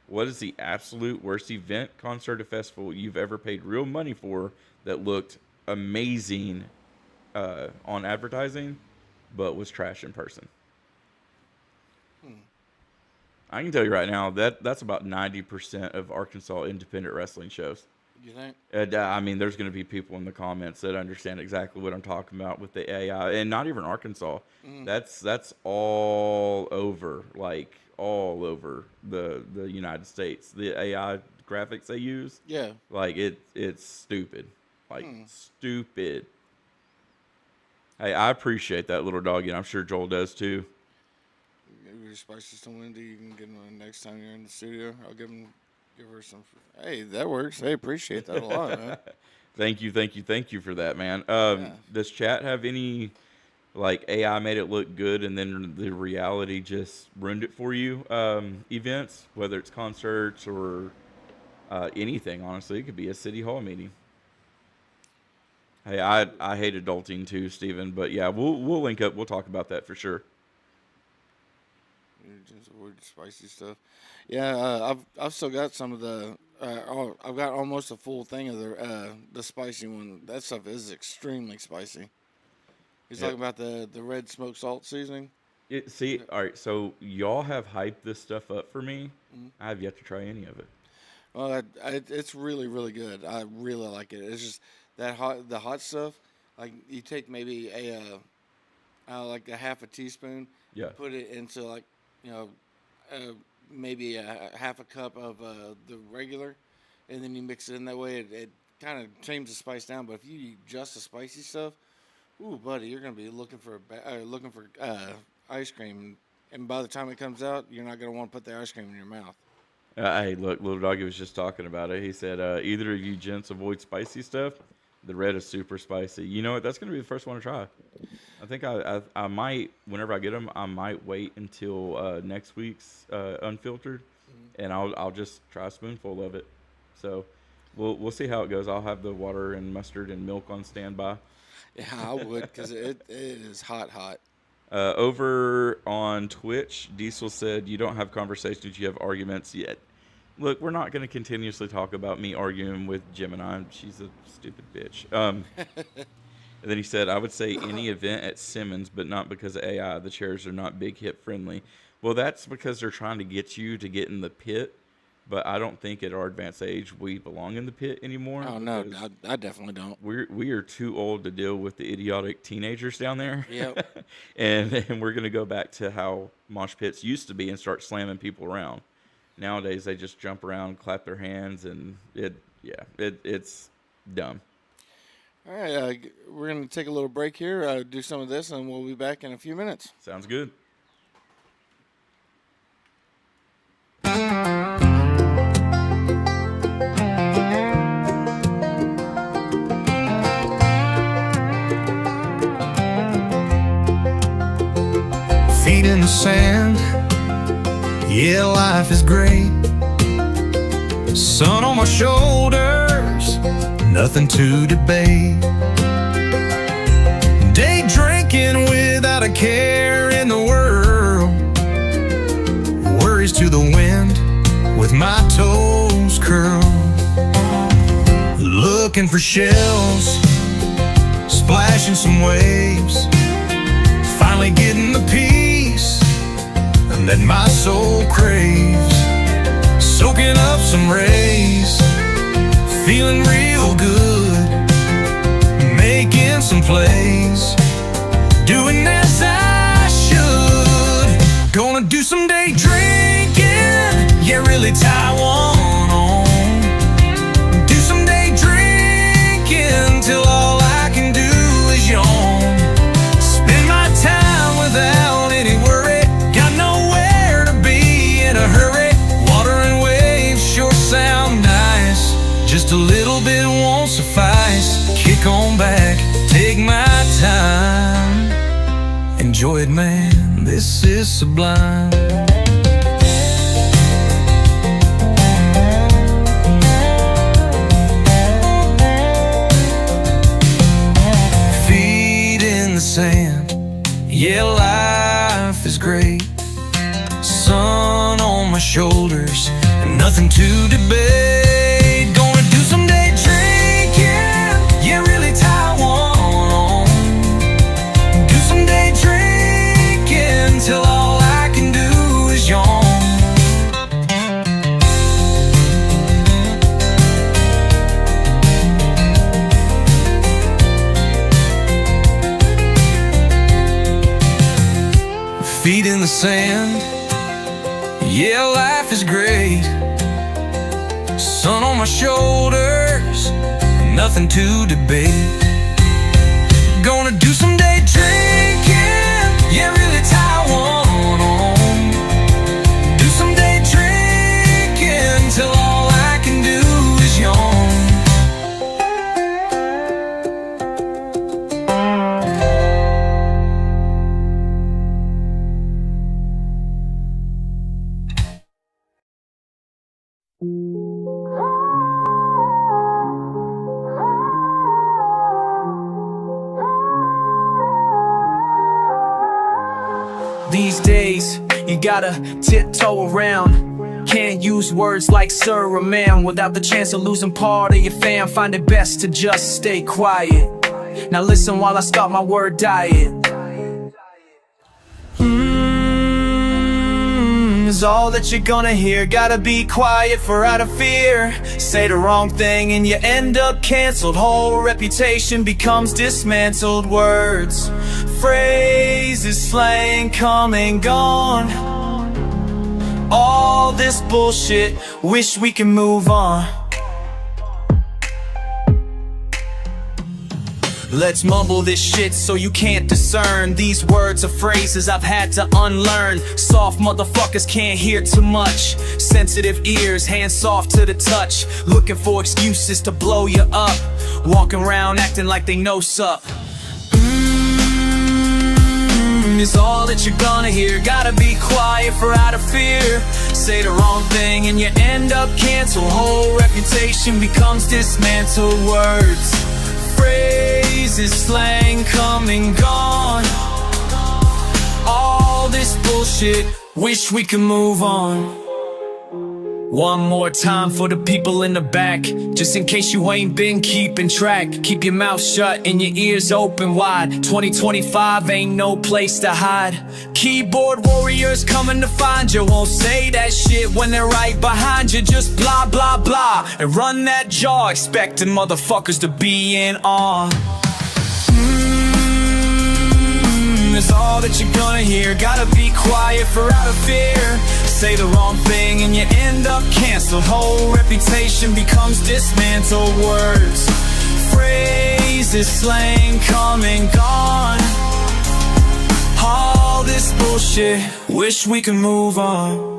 what is the absolute worst event, concert, or festival you've ever paid real money for that looked amazing on advertising, but was trash in person? I can tell you right now that's about 90% of Arkansas independent wrestling shows. You think? And, I mean, there's going to be people in the comments that understand exactly what I'm talking about with the AI, and not even Arkansas. That's all over, like all over the United States. The AI graphics they use, Yeah. like it's stupid, like stupid. Hey, I appreciate that little doggy, and I'm sure Joel does too. Your spicy to Wendy. You can get them next time you're in the studio. I'll give her some. Hey, that works. Hey, appreciate that a lot, man. Thank you for that, man. Does chat have any, like, AI made it look good and then the reality just ruined it for you? Events, whether it's concerts or anything, honestly, it could be a city hall meeting. Hey, I hate adulting too, Steven, but yeah, we'll link up. We'll talk about that for sure. You just avoid spicy stuff. Yeah, I've still got some of the. I've got almost a full thing of the spicy one. That stuff is extremely spicy. He's talking about the red smoked salt seasoning. All right, so y'all have hyped this stuff up for me. I have yet to try any of it. Well, it's really, really good. I really like it. It's just the hot stuff. Like you take maybe like a half a teaspoon. Yeah. Put it into like maybe a half a cup of the regular, and then you mix it in that way. It kind of tames the spice down. But if you eat just the spicy stuff, ooh, buddy, you're gonna be looking for ice cream, and by the time it comes out, you're not gonna want to put the ice cream in your mouth. Hey, look, little doggy was just talking about it. He said, either of you gents avoid spicy stuff. The red is super spicy. You know what? That's going to be the first one to try. I think I might, whenever I get them, I might wait until next week's Unfiltered, and I'll just try a spoonful of it. So we'll see how it goes. I'll have the water and mustard and milk on standby. Yeah, I would, because it is hot. Over on Twitch, Diesel said, you don't have conversations, you have arguments yet. Look, we're not going to continuously talk about me arguing with Gemini. She's a stupid bitch. And then he said, I would say any event at Simmons, but not because of AI. The chairs are not big hip friendly. Well, that's because they're trying to get you to get in the pit. But I don't think at our advanced age we belong in the pit anymore. Oh, no, I definitely don't. We are too old to deal with the idiotic teenagers down there. Yep. and we're going to go back to how mosh pits used to be and start slamming people around. Nowadays, they just jump around, clap their hands, and it's dumb. All right, we're going to take a little break here, do some of this, and we'll be back in a few minutes. Sounds good. Feet in the sand, yeah, life is great. Sun on my shoulders, nothing to debate. Day drinking without a care in the world. Worries to the wind with my toes curled. Looking for shells, splashing some waves. Finally getting the peace that my soul craves. Soaking up some rays, feeling real good. Making some plays, doing as I should. Gonna do some day drinking, yeah, really tie one on. Do some day drinking till all I can do is yawn. Spend my time without any worry, got nowhere to be in a hurry. Water and waves sure sound nice, just a little bit won't suffice. Kick on back, take my time. Enjoy it, man, this is sublime. Feet in the sand, yeah, life is great. Sun on my shoulders, nothing to debate. Gonna do some day drinking, yeah, really tie one on. Do some day drinking till all I can do is yawn. sand. Yeah, life is great. Sun on my shoulders, nothing to debate. Gonna do some day drinking, yeah, really tie one on. Do some day drinking till all I can do is yawn. These days, you gotta tiptoe around. Can't use words like sir or ma'am without the chance of losing part of your fam. Find it best to just stay quiet. Now listen while I start my word diet. Is all that you're gonna hear. Gotta be quiet for out of fear. Say the wrong thing and you end up canceled. Whole reputation becomes dismantled. Words, phrases, slang, come and gone. All this bullshit, wish we can move on. Let's mumble this shit so you can't discern. These words are phrases I've had to unlearn. Soft motherfuckers can't hear too much. Sensitive ears, hands soft to the touch. Looking for excuses to blow you up. Walking around acting like they know sup. Is all that you're gonna hear. Gotta be quiet for out of fear. Say the wrong thing and you end up canceled. Whole reputation becomes dismantled. Words, phrases, slang, come and gone. All this bullshit, wish we could move on. One more time for the people in the back, just in case you ain't been keeping track. Keep your mouth shut and your ears open wide. 2025 ain't no place to hide. Keyboard warriors coming to find you. Won't say that shit when they're right behind you. Just blah blah blah and run that jaw, expecting motherfuckers to be in awe. Is all that you're gonna hear. Gotta be quiet for out of fear. Say the wrong thing and you end up canceled. Whole reputation becomes dismantled. Words, phrases, slang, come and gone. All this bullshit, wish we could move on.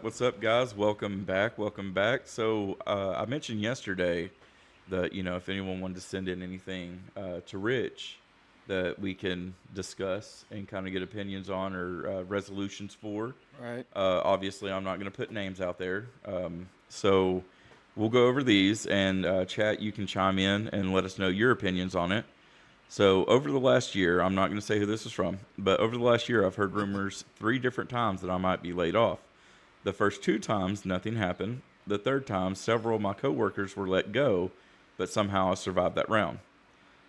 What's up, guys? Welcome back. So, I mentioned yesterday that, if anyone wanted to send in anything to Rich that we can discuss and kind of get opinions on or resolutions for. Right. Obviously, I'm not going to put names out there. So, we'll go over these, and chat, you can chime in and let us know your opinions on it. So, over the last year, I'm not going to say who this is from, but over the last year, I've heard rumors 3 different times that I might be laid off. The first 2 times, nothing happened. The third time, several of my coworkers were let go, but somehow I survived that round.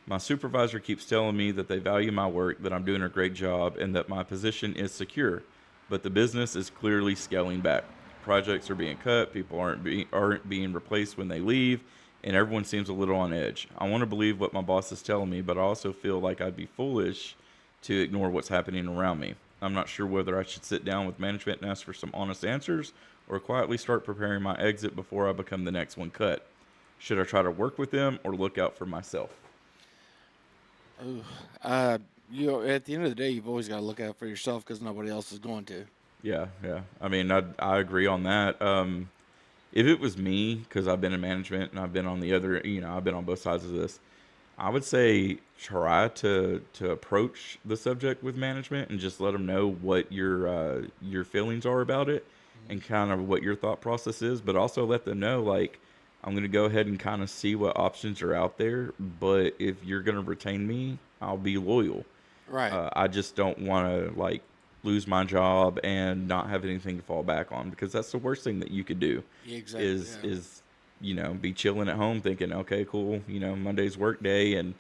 My supervisor keeps telling me that they value my work, that I'm doing a great job, and that my position is secure, but the business is clearly scaling back. Projects are being cut, people aren't being replaced when they leave, and everyone seems a little on edge. I want to believe what my boss is telling me, but I also feel like I'd be foolish to ignore what's happening around me. I'm not sure whether I should sit down with management and ask for some honest answers or quietly start preparing my exit before I become the next one cut. Should I try to work with them or look out for myself? Ooh, at the end of the day, you've always got to look out for yourself because nobody else is going to. Yeah. I mean, I agree on that. If it was me, because I've been in management and I've been on the other, I've been on both sides of this, I would say try to approach the subject with management and just let them know what your feelings are about it and kind of what your thought process is, but also let them know, like, I'm going to go ahead and kind of see what options are out there, but if you're going to retain me, I'll be loyal. Right. I just don't want to like lose my job and not have anything to fall back on, because that's the worst thing that you could do. Yeah, exactly, Is yeah. be chilling at home thinking, okay, cool, Monday's work day, and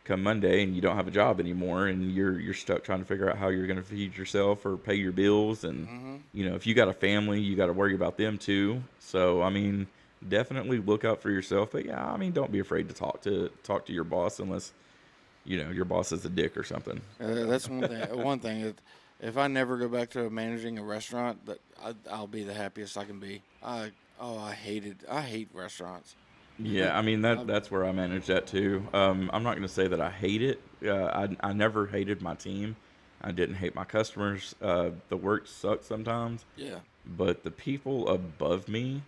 come Monday and you don't have a job anymore, and you're stuck trying to figure out how you're going to feed yourself or pay your bills, and if you got a family, you got to worry about them too. So I mean, definitely look out for yourself. But yeah, I mean, don't be afraid to talk to your boss, unless your boss is a dick or something. That's one thing. One thing. If I never go back to managing a restaurant, I'll be the happiest I can be. I hate restaurants. Yeah, I mean that's where I manage that too. I'm not going to say that I hate it. I never hated my team. I didn't hate my customers. The work sucked sometimes, Yeah. but the people above me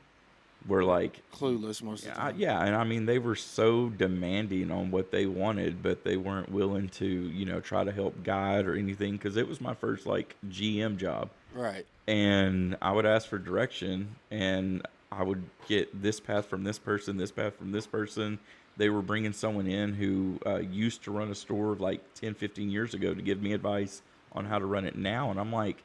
were like, Clueless most of the time. yeah, and I mean they were so demanding on what they wanted, but they weren't willing to try to help guide or anything, because it was my first like GM job. Right. And I would ask for direction, and I would get this path from this person, this path from this person. They were bringing someone in who used to run a store like 10, 15 years ago to give me advice on how to run it now. And I'm like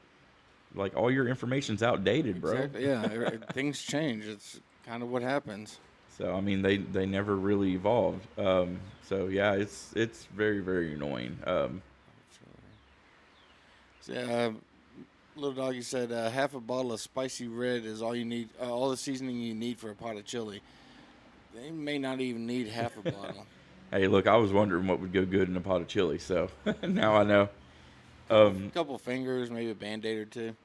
all your information's outdated, bro. Exactly. Yeah. Things change. It's kind of what happens. So, I mean, they never really evolved. So, yeah, it's very, very annoying. Yeah. Little Doggy said half a bottle of spicy red is all you need, all the seasoning you need for a pot of chili. They may not even need half a bottle. Hey, look, I was wondering what would go good in a pot of chili, so now I know. A couple fingers, maybe a Band-Aid or two.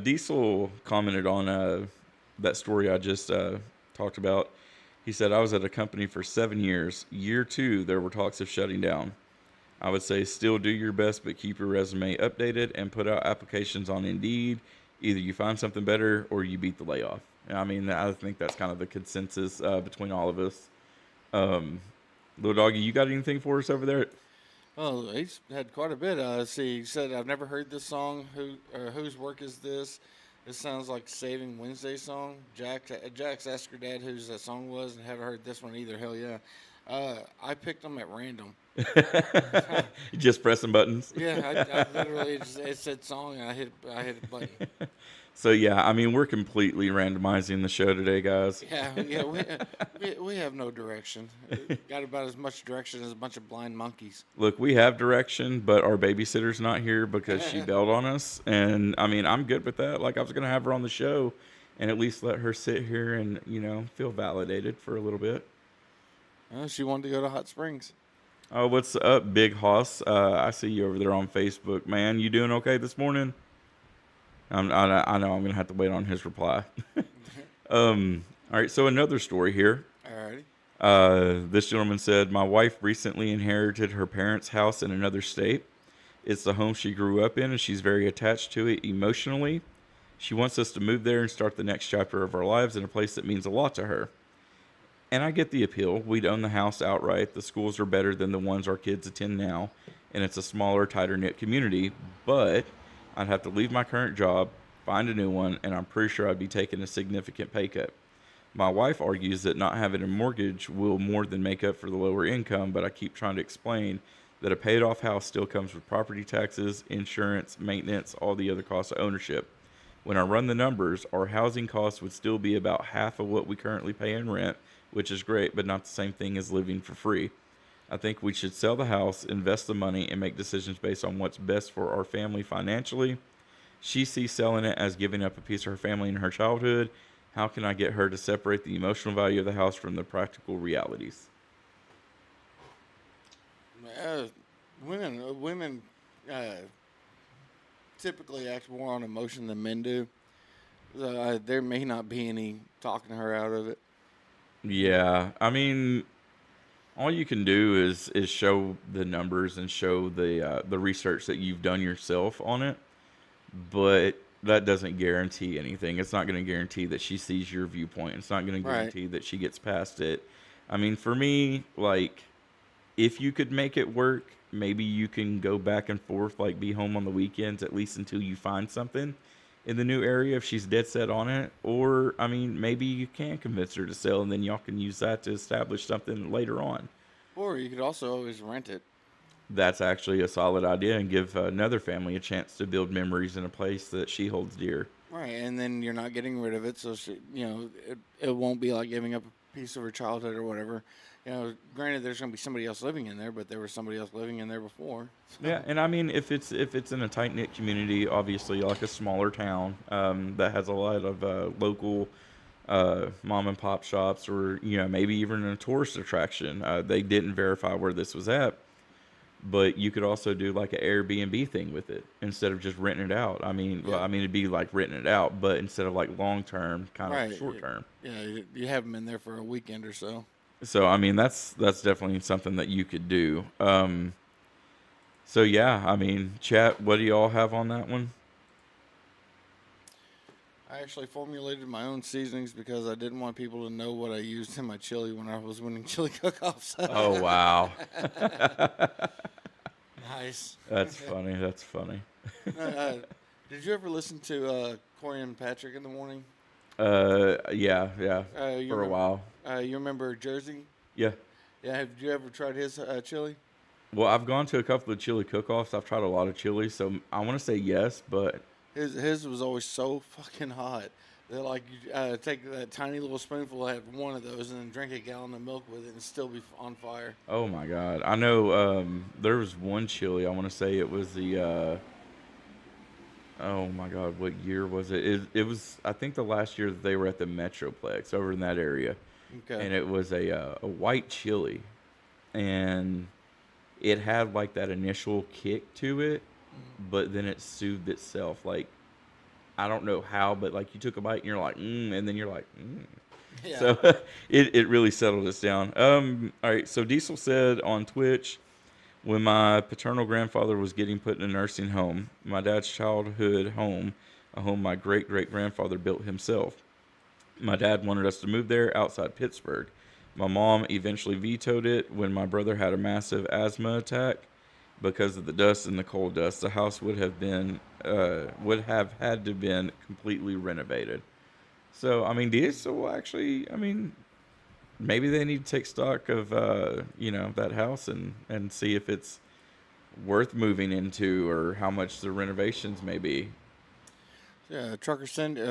Diesel commented on that story I just talked about. He said, I was at a company for 7 years. Year 2, there were talks of shutting down. I would say still do your best, but keep your resume updated and put out applications on Indeed. Either you find something better or you beat the layoff. I mean, I think that's kind of the consensus between all of us. Little Doggy, you got anything for us over there? Oh, he's had quite a bit. See, he said, I've never heard this song. Whose work is this? This sounds like Saving Wednesday song. Jack's asked her dad whose that song was, and haven't heard this one either. Hell yeah. I picked them at random. Just pressing buttons. Yeah, I literally it said song, and I hit a button. So yeah, I mean, we're completely randomizing the show today, guys. Yeah, we have no direction. Got about as much direction as a bunch of blind monkeys. Look, we have direction, but our babysitter's not here because she bailed on us. And I mean, I'm good with that. Like, I was gonna have her on the show and at least let her sit here and feel validated for a little bit. She wanted to go to Hot Springs. Oh, what's up, Big Hoss? I see you over there on Facebook, man. You doing okay this morning? I know I'm going to have to wait on his reply. All right, so another story here. Alrighty. This gentleman said, my wife recently inherited her parents' house in another state. It's the home she grew up in, and she's very attached to it emotionally. She wants us to move there and start the next chapter of our lives in a place that means a lot to her. And I get the appeal. We'd own the house outright. The schools are better than the ones our kids attend now, and it's a smaller, tighter-knit community. But I'd have to leave my current job, find a new one, and I'm pretty sure I'd be taking a significant pay cut. My wife argues that not having a mortgage will more than make up for the lower income, but I keep trying to explain that a paid-off house still comes with property taxes, insurance, maintenance, all the other costs of ownership. When I run the numbers, our housing costs would still be about half of what we currently pay in rent, which is great, but not the same thing as living for free. I think we should sell the house, invest the money, and make decisions based on what's best for our family financially. She sees selling it as giving up a piece of her family and her childhood. How can I get her to separate the emotional value of the house from the practical realities? Women typically act more on emotion than men do. There may not be any talking her out of it. Yeah, I mean, all you can do is show the numbers and show the research that you've done yourself on it, but that doesn't guarantee anything. It's not going to guarantee that she sees your viewpoint. It's not going to guarantee that she gets past it. I mean, for me, like, if you could make it work, maybe you can go back and forth, like be home on the weekends, at least until you find something. in the new area if she's dead set on it. Or, I mean, maybe you can convince her to sell, and then y'all can use that to establish something later on. Or you could also always rent it. That's actually a solid idea, and give another family a chance to build memories in a place that she holds dear. Right, and then you're not getting rid of it, so it won't be like giving up a piece of her childhood or whatever. Granted, there's going to be somebody else living in there, but there was somebody else living in there before. Yeah, and I mean, if it's in a tight knit community, obviously like a smaller town that has a lot of local mom and pop shops, or maybe even a tourist attraction. They didn't verify where this was at, but you could also do like an Airbnb thing with it instead of just renting it out. I mean, it'd be like renting it out, but instead of like long term, kind of short term. Yeah, you have them in there for a weekend or so. So I mean, that's definitely something that you could do. So yeah, I mean, chat, what do y'all have on that one? I actually formulated my own seasonings because I didn't want people to know what I used in my chili when I was winning chili cook-offs. Oh wow, Nice. that's funny. That's funny. Did you ever listen to Corey and Patrick in the morning? Yeah, for a while. You remember Jersey? Yeah. Yeah. Have you ever tried his chili? Well, I've gone to a couple of chili cook-offs. I've tried a lot of chili, so I want to say yes, but His was always so fucking hot. They're like, you take that tiny little spoonful, have one of those, and then drink a gallon of milk with it and still be on fire. oh my God. I know there was one chili, I want to say it was the, oh my God, what year was it? It was, I think the last year that they were at the Metroplex over in that area. Okay. And it was a white chili. And it had like that initial kick to it, but then it soothed itself. Like, I don't know how, but like you took a bite and you're like, and then you're like, Yeah. So it really settled us down. All right. So Diesel said on Twitch, when my paternal grandfather was getting put in a nursing home, my dad's childhood home, a home my great-great-grandfather built himself. My dad wanted us to move there outside Pittsburgh. My mom eventually vetoed it when my brother had a massive asthma attack. Because of the dust and the coal dust, the house would have had to been completely renovated. So, I mean, Diesel actually, I mean, maybe they need to take stock of, that house and see if it's worth moving into or how much the renovations may be. Yeah, trucker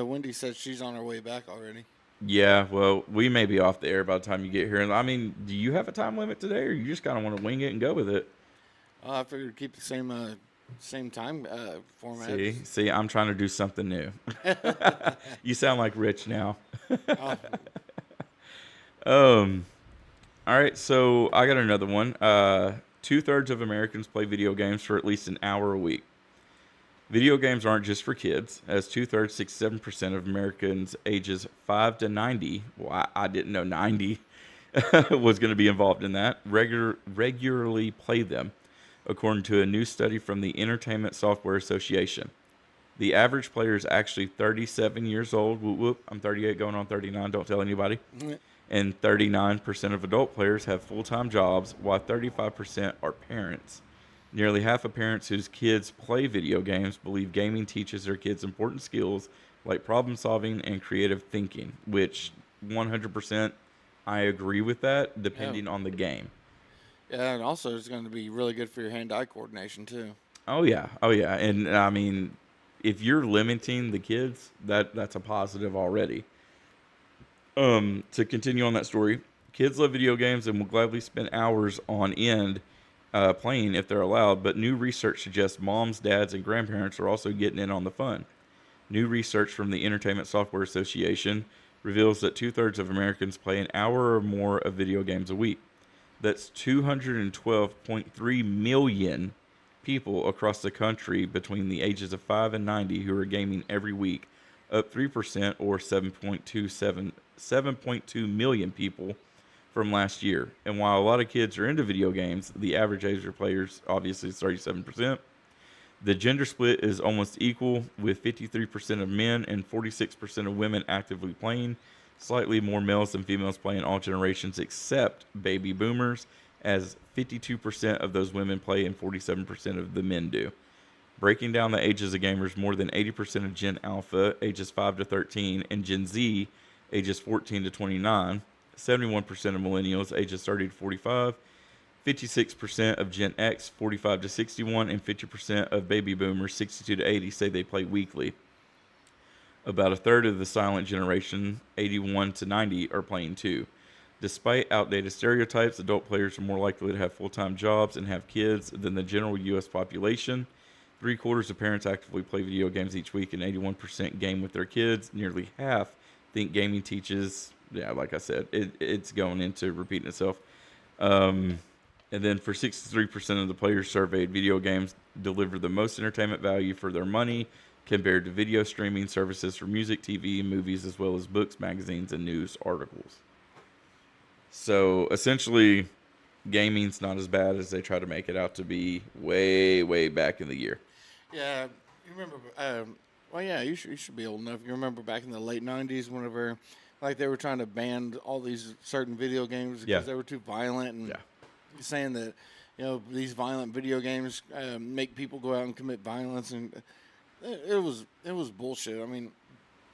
Wendy said she's on her way back already. Yeah, well, we may be off the air by the time you get here. And I mean, do you have a time limit today, or you just kind of want to wing it and go with it? I figured keep the same time format. See, I'm trying to do something new. You sound like Rich now. All right, so I got another one. 2/3 of Americans play video games for at least an hour a week. Video games aren't just for kids, as 2/3, 67% of Americans ages 5 to 90, well, I didn't know 90 was going to be involved in that, regularly play them, according to a new study from the Entertainment Software Association. The average player is actually 37 years old. Whoop, whoop. I'm 38 going on 39. Don't tell anybody. And 39% of adult players have full-time jobs, while 35% are parents. Nearly half of parents whose kids play video games believe gaming teaches their kids important skills like problem solving and creative thinking, which 100% I agree with that, depending on the game. Yeah, and also it's going to be really good for your hand-eye coordination too. Oh yeah, and I mean, if you're limiting the kids, that's a positive already. To continue on that story, kids love video games and will gladly spend hours on end playing if they're allowed, but new research suggests moms, dads, and grandparents are also getting in on the fun. New research from the Entertainment Software Association reveals that 2/3 of Americans play an hour or more of video games a week. That's 212.3 million people across the country between the ages of 5 and 90 who are gaming every week, up 3% or 7.2 million people from last year. And while a lot of kids are into video games, the average age of players obviously is 37%. The gender split is almost equal, with 53% of men and 46% of women actively playing. Slightly more males than females play in all generations except baby boomers, as 52% of those women play and 47% of the men do. Breaking down the ages of gamers, more than 80% of Gen Alpha, ages 5 to 13, and Gen Z, ages 14 to 29, 71% of millennials, ages 30 to 45, 56% of Gen X, 45 to 61, and 50% of baby boomers, 62 to 80, say they play weekly. About a third of the silent generation, 81 to 90, are playing too. Despite outdated stereotypes, adult players are more likely to have full-time jobs and have kids than the general U.S. population. 3/4 of parents actively play video games each week, and 81% game with their kids. Nearly half think gaming teaches, yeah, like I said, it's going into repeating itself. And then for 63% of the players surveyed, video games deliver the most entertainment value for their money compared to video streaming services for music, TV, movies, as well as books, magazines, and news articles. So essentially, gaming's not as bad as they try to make it out to be way, way back in the year. Yeah, you remember? Well, yeah, you should be old enough. You remember back in the late '90s, whenever like they were trying to ban all these certain video games because they were too violent, and saying that these violent video games make people go out and commit violence, and it was bullshit. I mean,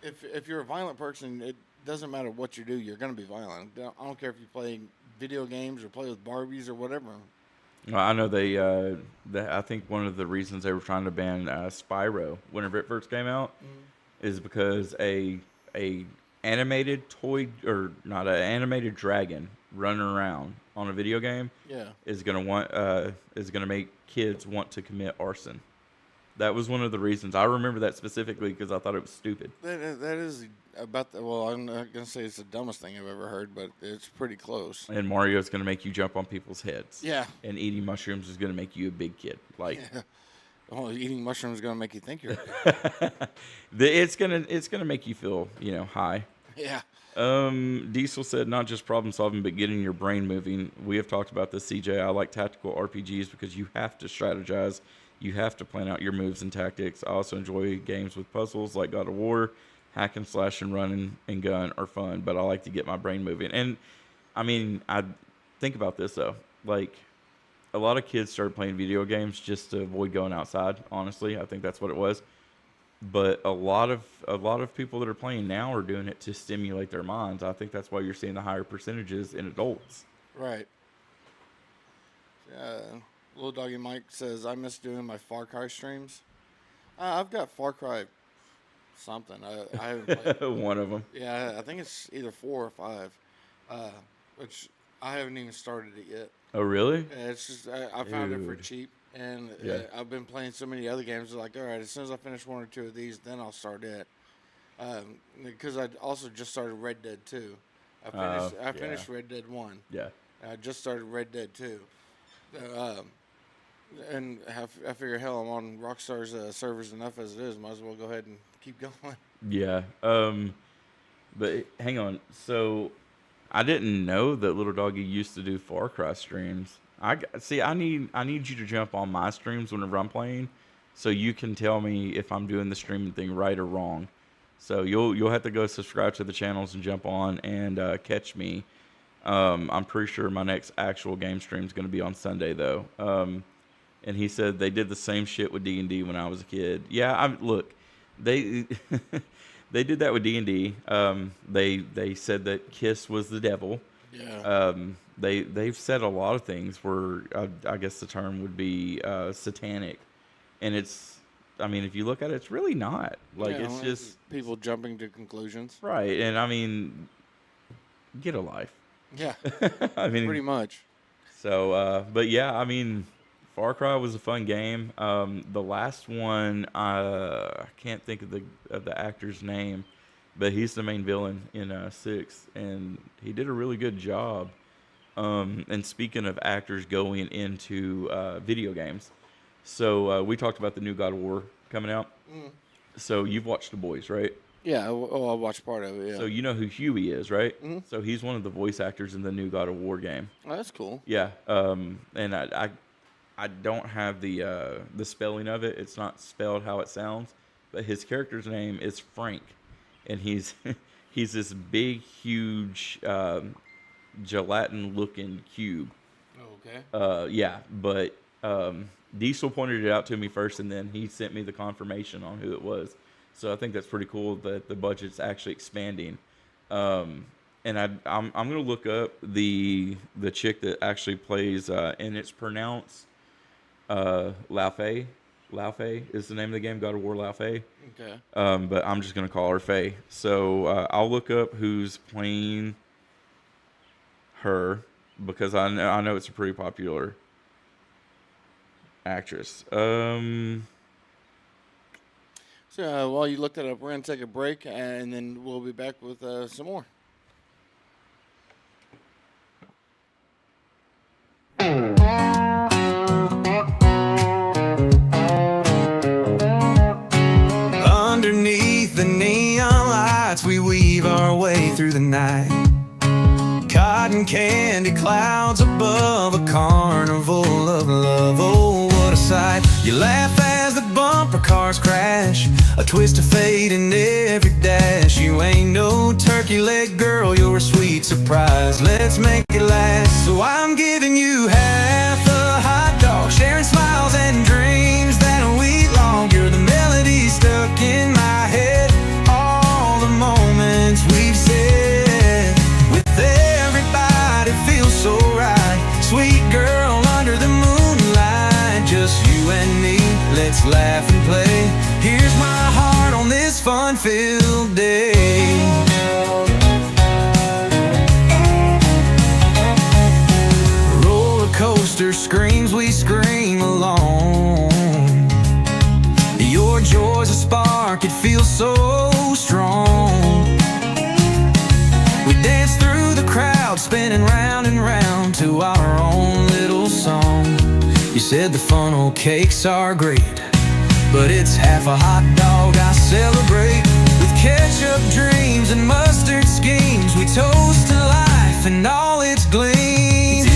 if you're a violent person, it doesn't matter what you do, you're going to be violent. I don't care if you play video games or play with Barbies or whatever. Well, I know I think one of the reasons they were trying to ban Spyro whenever it first came out is because a animated toy, or not, an animated dragon running around on a video game is gonna make kids want to commit arson. That was one of the reasons. I remember that specifically because I thought it was stupid. That is well, I'm not going to say it's the dumbest thing I've ever heard, but it's pretty close. And Mario's going to make you jump on people's heads. Yeah. And eating mushrooms is going to make you a big kid. Like, oh, eating mushrooms is going to make you think you're it's gonna make you feel, high. Yeah. Diesel said, not just problem solving, but getting your brain moving. We have talked about this, CJ. I like tactical RPGs because you have to strategize. You have to plan out your moves and tactics. I also enjoy games with puzzles like God of War. Hack and slash and run and gun are fun, but I like to get my brain moving. And, I mean, I think about this, though. Like, a lot of kids started playing video games just to avoid going outside, honestly. I think that's what it was. But a lot of people that are playing now are doing it to stimulate their minds. I think that's why you're seeing the higher percentages in adults. Right. Little Doggy Mike says, I miss doing my Far Cry streams. I've got Far Cry something. I haven't played. One of them. Yeah, I think it's either 4 or 5, which I haven't even started it yet. Oh, really? Yeah, it's just I found it for cheap, and I've been playing so many other games. Like, all right, as soon as I finish 1 or 2 of these, then I'll start it. Because I also just started Red Dead 2. I finished Red Dead 1. Yeah. I just started Red Dead 2. And I figure, hell, I'm on Rockstar's servers enough as it is. Might as well go ahead and keep going. Yeah. But hang on. So I didn't know that Little Doggy used to do Far Cry streams. I need you to jump on my streams whenever I'm playing, so you can tell me if I'm doing the streaming thing right or wrong. So you'll have to go subscribe to the channels and jump on and catch me. I'm pretty sure my next actual game stream is going to be on Sunday, though. And he said they did the same shit with D&D when I was a kid. Yeah, look, they they did that with D&D. They said that Kiss was the devil. Yeah. They've said a lot of things where I guess the term would be satanic, and it's. I mean, if you look at it, it's really not. Like, it's just people jumping to conclusions. Right, and I mean, get a life. Yeah. I mean, pretty much. So, but yeah, I mean, Far Cry was a fun game. The last one, I can't think of the actor's name, but he's the main villain in 6, and he did a really good job. And speaking of actors going into video games, so we talked about the new God of War coming out. Mm. So you've watched The Boys, right? Yeah, I watched part of it, yeah. So you know who Huey is, right? Mm-hmm. So he's one of the voice actors in the new God of War game. Oh, that's cool. Yeah, and I don't have the spelling of it. It's not spelled how it sounds, but his character's name is Frank, and he's this big, huge, gelatin-looking cube. Oh, okay. Yeah, but Diesel pointed it out to me first, and then he sent me the confirmation on who it was. So I think that's pretty cool that the budget's actually expanding. And I'm gonna look up the chick that actually plays, and it's pronounced Laufey. Laufey is the name of the game, God of War Laufey. Okay. But I'm just gonna call her Faye. So I'll look up who's playing her because I know it's a pretty popular actress. So while you look that up, we're going to take a break, and then we'll be back with some more. Underneath the neon lights, we weave our way through the night. Cotton candy clouds above a carnival of love. Oh, what a sight. You laugh as the bumper cars crash, a twist of fate in every dash. You ain't no turkey leg girl, you're a sweet surprise. Let's make it last. So I'm giving you half a hot dog, sharing smiles and dreams that we long. You're the melody stuck in my head, all the moments we've said. With everybody feels so right. Sweet girl under the moonlight, just you and me, let's laugh and play. Here's my heart on this fun-filled day. Roller coaster screams, we scream along. Your joy's a spark, it feels so strong. We dance through the crowd, spinning round and round to our own little song. You said the funnel cakes are great, but it's half a hot dog I celebrate. With ketchup dreams and mustard schemes, we toast to life and all its gleams.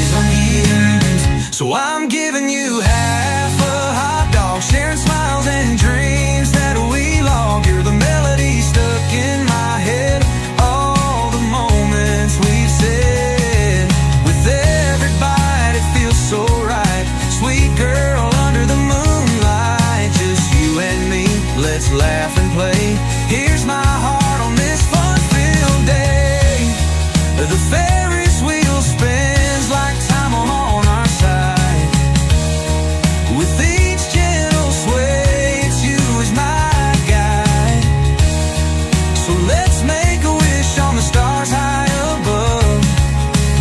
So I'm giving you half a hot dog, sharing smiles and dreams that we long. You're the melody stuck in my head, all the moments we've said. With everybody it feels so right. Sweet girl under the moonlight, just you and me, let's laugh and play. Here's my heart on this fun-filled day. The Ferris wheel spins like time on our side. With each gentle sway, it's you as my guide. So let's make a wish on the stars high above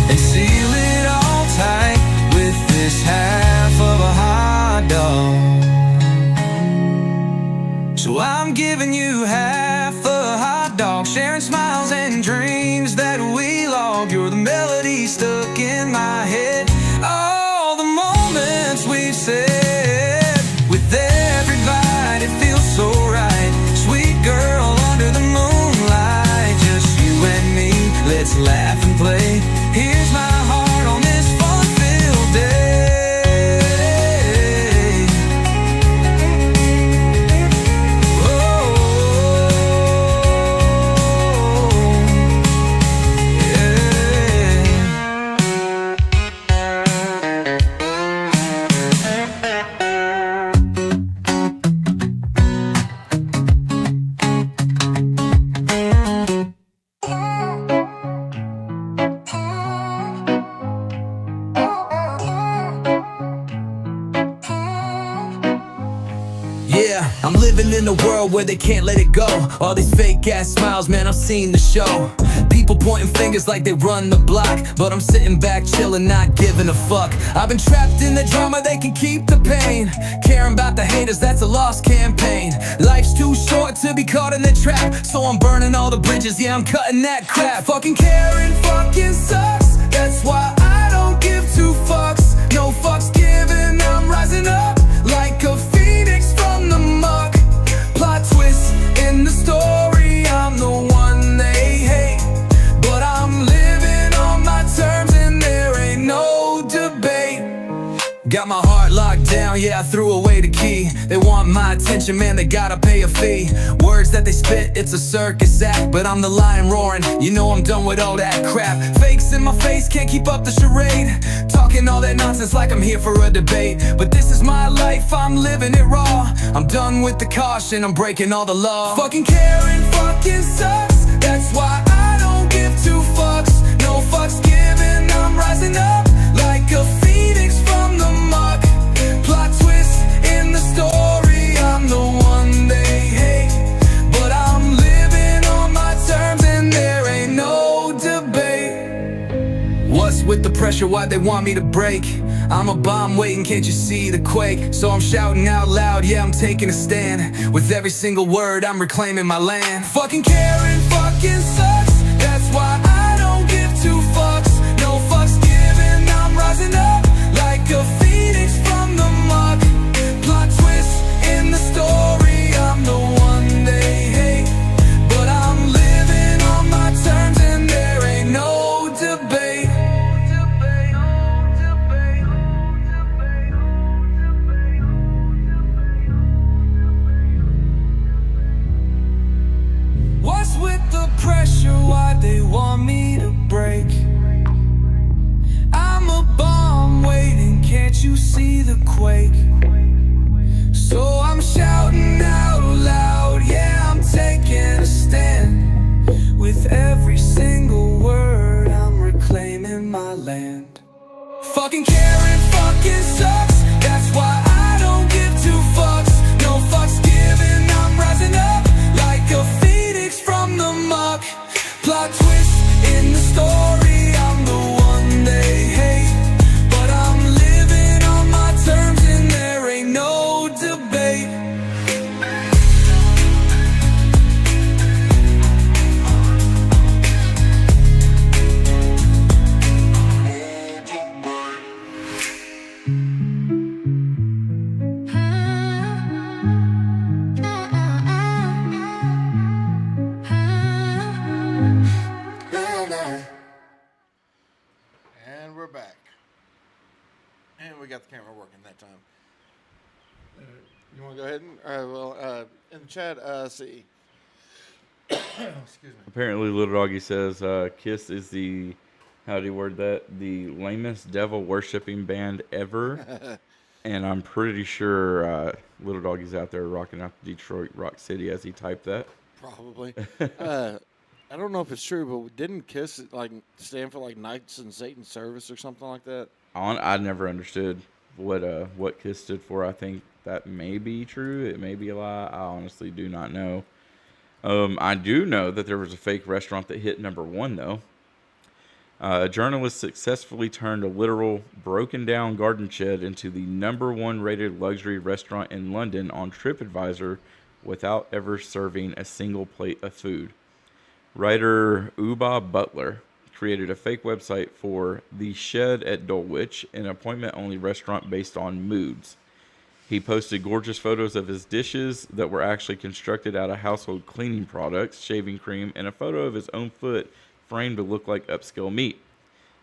and seal it all tight with this half of a hot dog. So I'm giving you half a hot dog, sharing smiles and dreams that we log. You're the melody stuck in my head, all the moments we've said. With everybody it feels so right. Sweet girl under the moonlight, just you and me, let's laugh and play. Here's my heart on this fun-filled day. Yeah, I'm living in a world where they can't let it go. All these fake ass smiles, man, I've seen the show. People pointing fingers like they run the block, but I'm sitting back chilling, not giving a fuck. I've been trapped in the drama, they can keep the pain. Caring about the haters, that's a lost campaign. Life's too short to be caught in the trap, so I'm burning all the bridges, yeah, I'm cutting that crap. Fucking caring fucking sucks, that's why I don't give two fucks. No fucks given, I'm rising up like a phoenix from the muck. Plot twist in the story, I'm the one they hate, but I'm living on my terms and there ain't no debate. Got my heart locked down, yeah, I threw away the key. key. They want my attention, man, they gotta pay a fee. Words that they spit, it's a circus act, but I'm the lion roaring, you know I'm done with all that crap. Fakes in my face, can't keep up the charade. Talking all that nonsense like I'm here for a debate. But this is my life, I'm living it raw. I'm done with the caution, I'm breaking all the law. Fucking caring fucking sucks, that's why I don't give two fucks. No fucks given, I'm rising up like a phoenix from the muck. Plot twist in the story, I'm the one they hate, but I'm living on my terms and there ain't no debate. What's with the pressure, why they want me to break? I'm a bomb waiting, can't you see the quake? So I'm shouting out loud, yeah, I'm taking a stand. With every single word, I'm reclaiming my land. Fucking caring fucking sucks, that's why I don't give two fucks. No fucks given, I'm rising up like a phoenix from the muck. Plot twist in the story, I'm the one they hate, but I'm living on my terms and there ain't no debate. What's with the pressure, why they want me to break? I'm a bomb waiting, can't you see the quake? So I'm shouting out loud, yeah, I'm taking a stand. With every single word, I'm reclaiming my land. Fucking caring fucking sucks, that's why I don't give two fucks. No fucks given, I'm rising up like a phoenix from the muck. Plot twist in the story, I'm the one they hate, but I'm living on my terms and there ain't no debate. And we're back. And we got the camera working that time. You want to go ahead and, in the chat, see. Excuse me. Apparently, Little Doggy says Kiss is the, how do you word that? The lamest devil worshipping band ever. And I'm pretty sure Little Doggy's out there rocking out the Detroit Rock City as he typed that. Probably. I don't know if it's true, but didn't Kiss like stand for like Knights in Satan's Service or something like that? I never understood what Kiss stood for. I think that may be true. It may be a lie. I honestly do not know. I do know that there was a fake restaurant that hit #1 though. A journalist successfully turned a literal broken down garden shed into the #1 rated luxury restaurant in London on TripAdvisor without ever serving a single plate of food. Writer Uba Butler created a fake website for The Shed at Dulwich, an appointment-only restaurant based on moods. He posted gorgeous photos of his dishes that were actually constructed out of household cleaning products, shaving cream, and a photo of his own foot framed to look like upscale meat.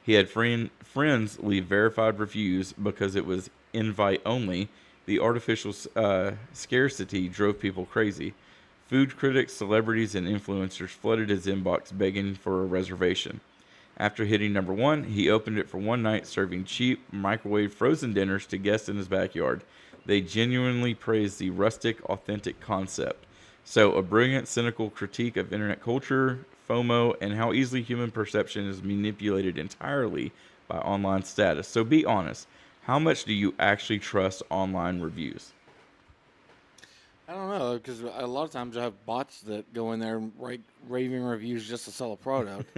He had friends leave verified reviews because it was invite only. The artificial scarcity drove people crazy. Food critics, celebrities, and influencers flooded his inbox begging for a reservation. After hitting #1, he opened it for one night, serving cheap, microwave frozen dinners to guests in his backyard. They genuinely praised the rustic, authentic concept. So, a brilliant, cynical critique of internet culture, FOMO, and how easily human perception is manipulated entirely by online status. So, be honest. How much do you actually trust online reviews? I don't know, because a lot of times I have bots that go in there and write raving reviews just to sell a product.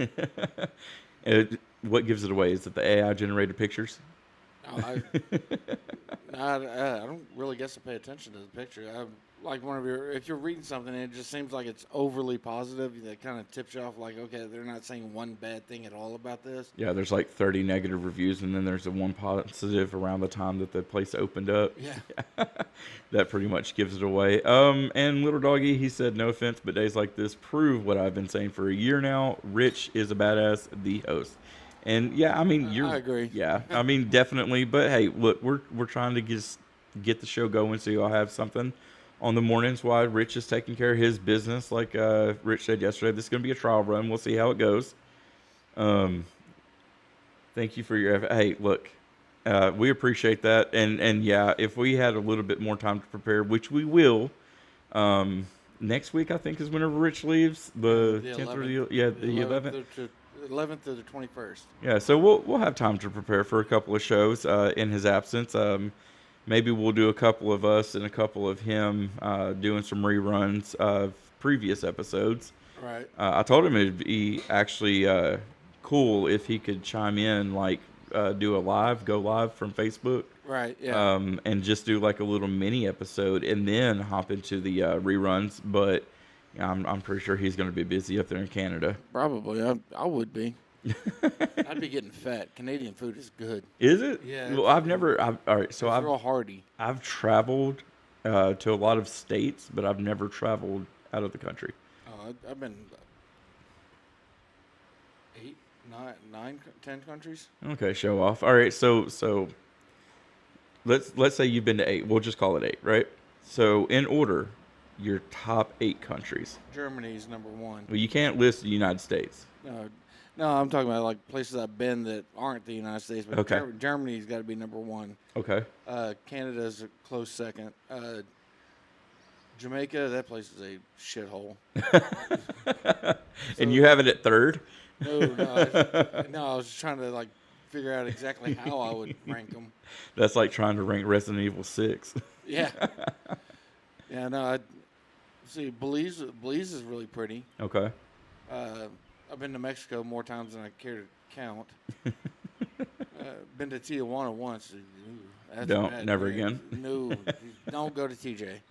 What gives it away? Is it the AI generated pictures? I don't really guess to pay attention to the picture. Like if you're reading something and it just seems like it's overly positive, that kind of tips you off like, okay, they're not saying one bad thing at all about this. Yeah, there's like 30 negative reviews, and then there's a one positive around the time that the place opened up. Yeah. That pretty much gives it away. And Little Doggy, he said, no offense, but days like this prove what I've been saying for a year now. Rich is a badass, the host. And yeah, I mean, I agree. Yeah, I mean, definitely. But hey, look, we're trying to get the show going so y'all have something on the mornings while Rich is taking care of his business. Like Rich said yesterday, this is going to be a trial run. We'll see how it goes. Thank you for your effort. Hey, look, we appreciate that. And yeah, if we had a little bit more time to prepare, which we will, next week I think is whenever Rich leaves, the 10th or the 11th. 11th to the 21st. Yeah, so we'll have time to prepare for a couple of shows in his absence. Maybe we'll do a couple of us and a couple of him doing some reruns of previous episodes. Right. I told him it'd be actually cool if he could chime in, like do a go live from Facebook. Right. Yeah. And just do like a little mini episode and then hop into the reruns. But I'm pretty sure he's going to be busy up there in Canada. Probably. I would be. I'd be getting fat. Canadian food is good. Is it? Yeah. Well, all right. So It's real hearty. I've traveled to a lot of states, but I've never traveled out of the country. Oh, I've been 8, 9, 10 countries. Okay, show off. All right, so let's say you've been to 8. We'll just call it 8, right? So in order, your top 8 countries. Germany's number 1. Well, you can't list the United States. No, I'm talking about like places I've been that aren't the United States. But Okay. Germany's got to be number 1. Okay. Canada's a close second. Jamaica, that place is a shithole. And you have it at 3rd? No, I was just trying to like figure out exactly how I would rank them. That's like trying to rank Resident Evil 6. Yeah. Yeah, no, see, Belize is really pretty. Okay. I've been to Mexico more times than I care to count. Been to Tijuana once. Ooh, that's bad, Never man. again. No, don't go to TJ.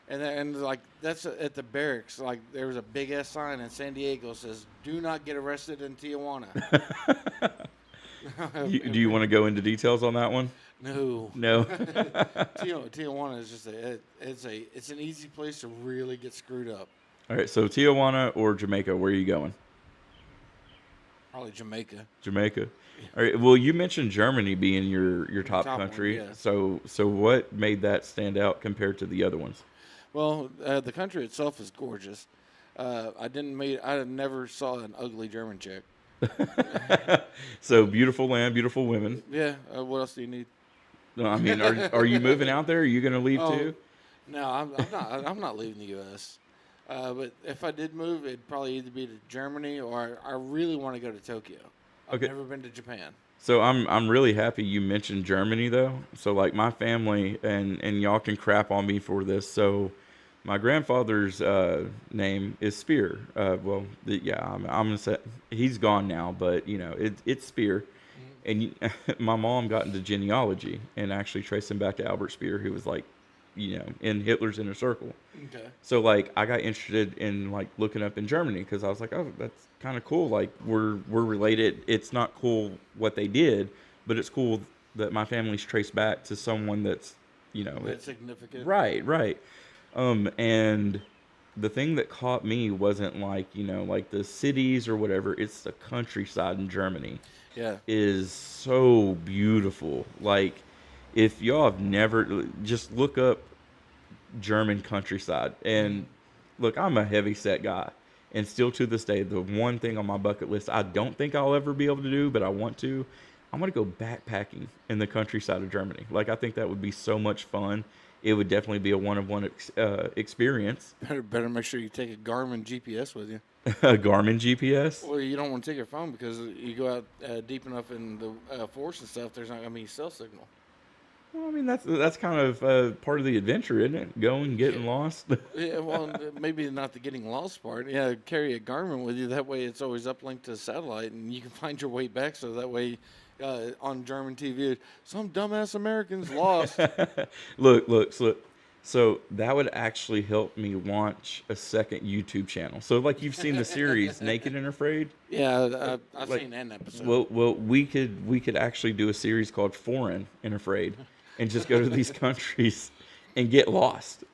And like that's at the barracks. Like there was a big ass sign in San Diego says, "Do not get arrested in Tijuana." Do you want to go into details on that one? No. Tijuana is just it's an easy place to really get screwed up. All right, so Tijuana or Jamaica, where are you going? Probably Jamaica. Jamaica. All right. Well, you mentioned Germany being your top Top one, country. yeah. So what made that stand out compared to the other ones? Well, the country itself is gorgeous. I never saw an ugly German chick. So beautiful land, beautiful women. Yeah. What else do you need? No, I mean, are you moving out there? Are you going to leave too? No, I'm not. I'm not leaving the U.S. But if I did move, it'd probably either be to Germany or I really want to go to Tokyo. I've never been to Japan. So I'm really happy you mentioned Germany though. So like my family and y'all can crap on me for this. So my grandfather's name is Spear. I'm gonna say he's gone now, but you know it's Spear. And my mom got into genealogy and actually traced him back to Albert Speer, who was like, you know, in Hitler's inner circle. Okay. So like I got interested in like looking up in Germany because I was like, oh, that's kind of cool. Like we're related. It's not cool what they did, but it's cool that my family's traced back to someone that's, you know, That's significant. Right. And the thing that caught me wasn't like, you know, like the cities or whatever. It's the countryside in Germany. Yeah. Is so beautiful. Like, if y'all have never, just look up German countryside. And look, I'm a heavy set guy. And still to this day, the one thing on my bucket list I don't think I'll ever be able to do, but I want to, I'm going to go backpacking in the countryside of Germany. Like, I think that would be so much fun. It would definitely be a one-of-one experience. Better make sure you take a Garmin GPS with you. A Garmin GPS? Well, you don't want to take your phone because you go out deep enough in the forest and stuff. There's not going to be cell signal. Well, I mean, that's kind of part of the adventure, isn't it? Going, getting lost. Yeah, well, maybe not the getting lost part. Yeah, carry a Garmin with you. That way it's always uplinked to satellite, and you can find your way back. So that way on German TV, some dumbass Americans lost. Look. So that would actually help me launch a second YouTube channel. So like you've seen the series Naked and Afraid? Yeah, I've seen an episode. Well, we could actually do a series called Foreign and Afraid and just go to these countries and get lost.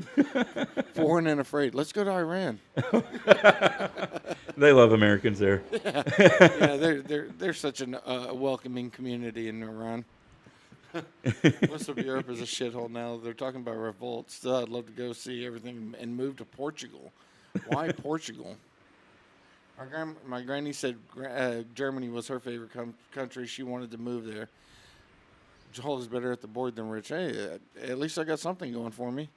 Foreign and Afraid. Let's go to Iran. They love Americans there. Yeah, they're such a welcoming community in Iran. Western Europe is a shithole now. They're talking about revolt. Still, I'd love to go see everything and move to Portugal. Why Portugal? My granny said Germany was her favorite country. She wanted to move there. Joel is better at the board than Rich. Hey, at least I got something going for me.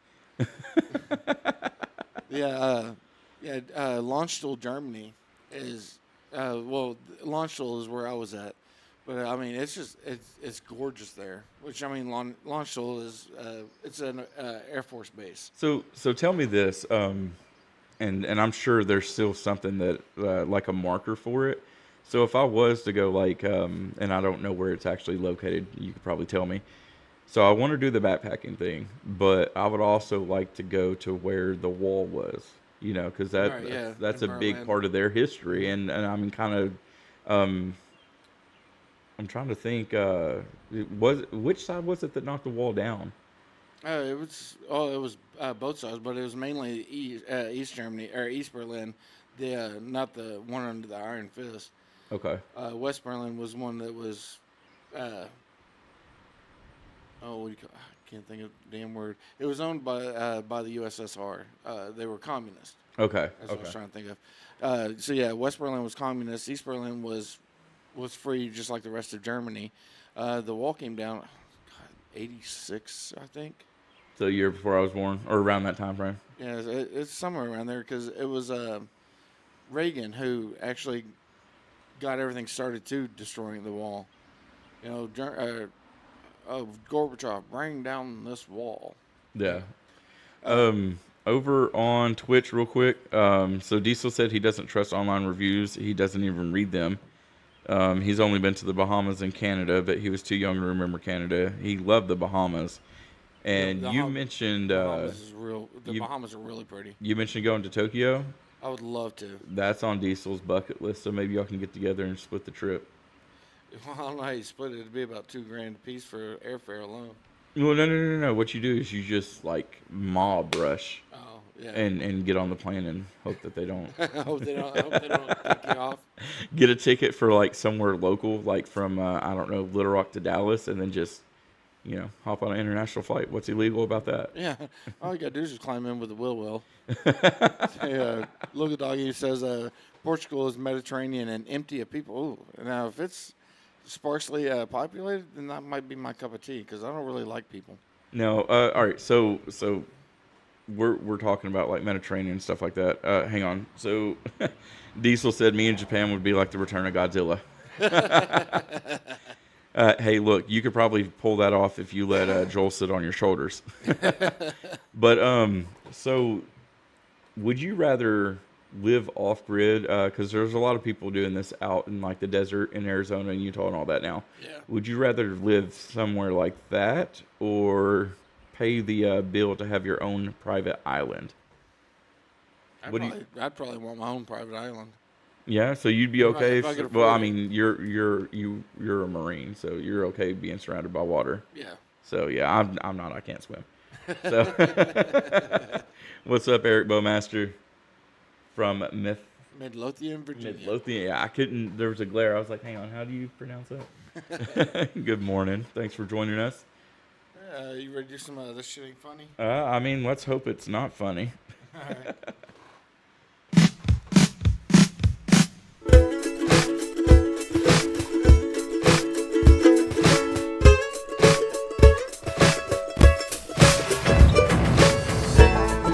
Launchstuhl, Germany is Launchstuhl is where I was at, but I mean it's gorgeous there. Which I mean, Launchstuhl is it's an Air Force base. So tell me this, and I'm sure there's still something that like a marker for it. So if I was to go and I don't know where it's actually located, you could probably tell me. So I want to do the backpacking thing, but I would also like to go to where the wall was, because that's a big Berlin. part of their history. And I mean, kind of, I'm trying to think, which side was it that knocked the wall down? It was both sides, but it was mainly East Germany or East Berlin, not the one under the Iron Fist. Okay. West Berlin was one that was, I can't think of the damn word. It was owned by the USSR. They were communist. Okay. That's what I was trying to think of. West Berlin was communist. East Berlin was free, just like the rest of Germany. The wall came down, 86, I think. So a year before I was born, or around that time frame. Yeah, it's somewhere around there because it was Reagan who actually got everything started to destroying the wall. Gorbachev, bring down this wall. Yeah. Over on Twitch, real quick. So Diesel said he doesn't trust online reviews. He doesn't even read them. He's only been to the Bahamas and Canada, but he was too young to remember Canada. He loved the Bahamas. And you mentioned The Bahamas are really pretty. You mentioned going to Tokyo. I would love to. That's on Diesel's bucket list, so maybe y'all can get together and split the trip. Well, I don't know how you split it. It'd be about $2,000 a piece for airfare alone. Well, no. What you do is you just mob rush. Oh, yeah. And get on the plane and hope that they don't. I hope they don't kick you off. Get a ticket for somewhere local, from I don't know, Little Rock to Dallas, and then just hop on an international flight. What's illegal about that? Yeah, all you gotta do is just climb in with the will. Look at Doggy says Portugal is Mediterranean and empty of people. Ooh. Now, if it's sparsely populated, then that might be my cup of tea because I don't really like people. No, all right. So we're talking about Mediterranean and stuff like that. Hang on. So Diesel said me in Japan would be like the return of Godzilla. Hey, look, you could probably pull that off if you let Joel sit on your shoulders. But so would you rather live off grid? Because there's a lot of people doing this out in the desert in Arizona and Utah and all that now. Yeah. Would you rather live somewhere like that or pay the bill to have your own private island? I'd probably want my own private island. Yeah, so you'd be okay. If I could Well, I afford it. mean, you're a Marine, so you're okay being surrounded by water. Yeah. So yeah, I'm not. I can't swim. So what's up, Eric Bowmaster from Midlothian, Virginia. Midlothian? Yeah, I couldn't. There was a glare. I was like, hang on, how do you pronounce that? Good morning. Thanks for joining us. You ready to do some this shit ain't funny? I mean, let's hope it's not funny. All right.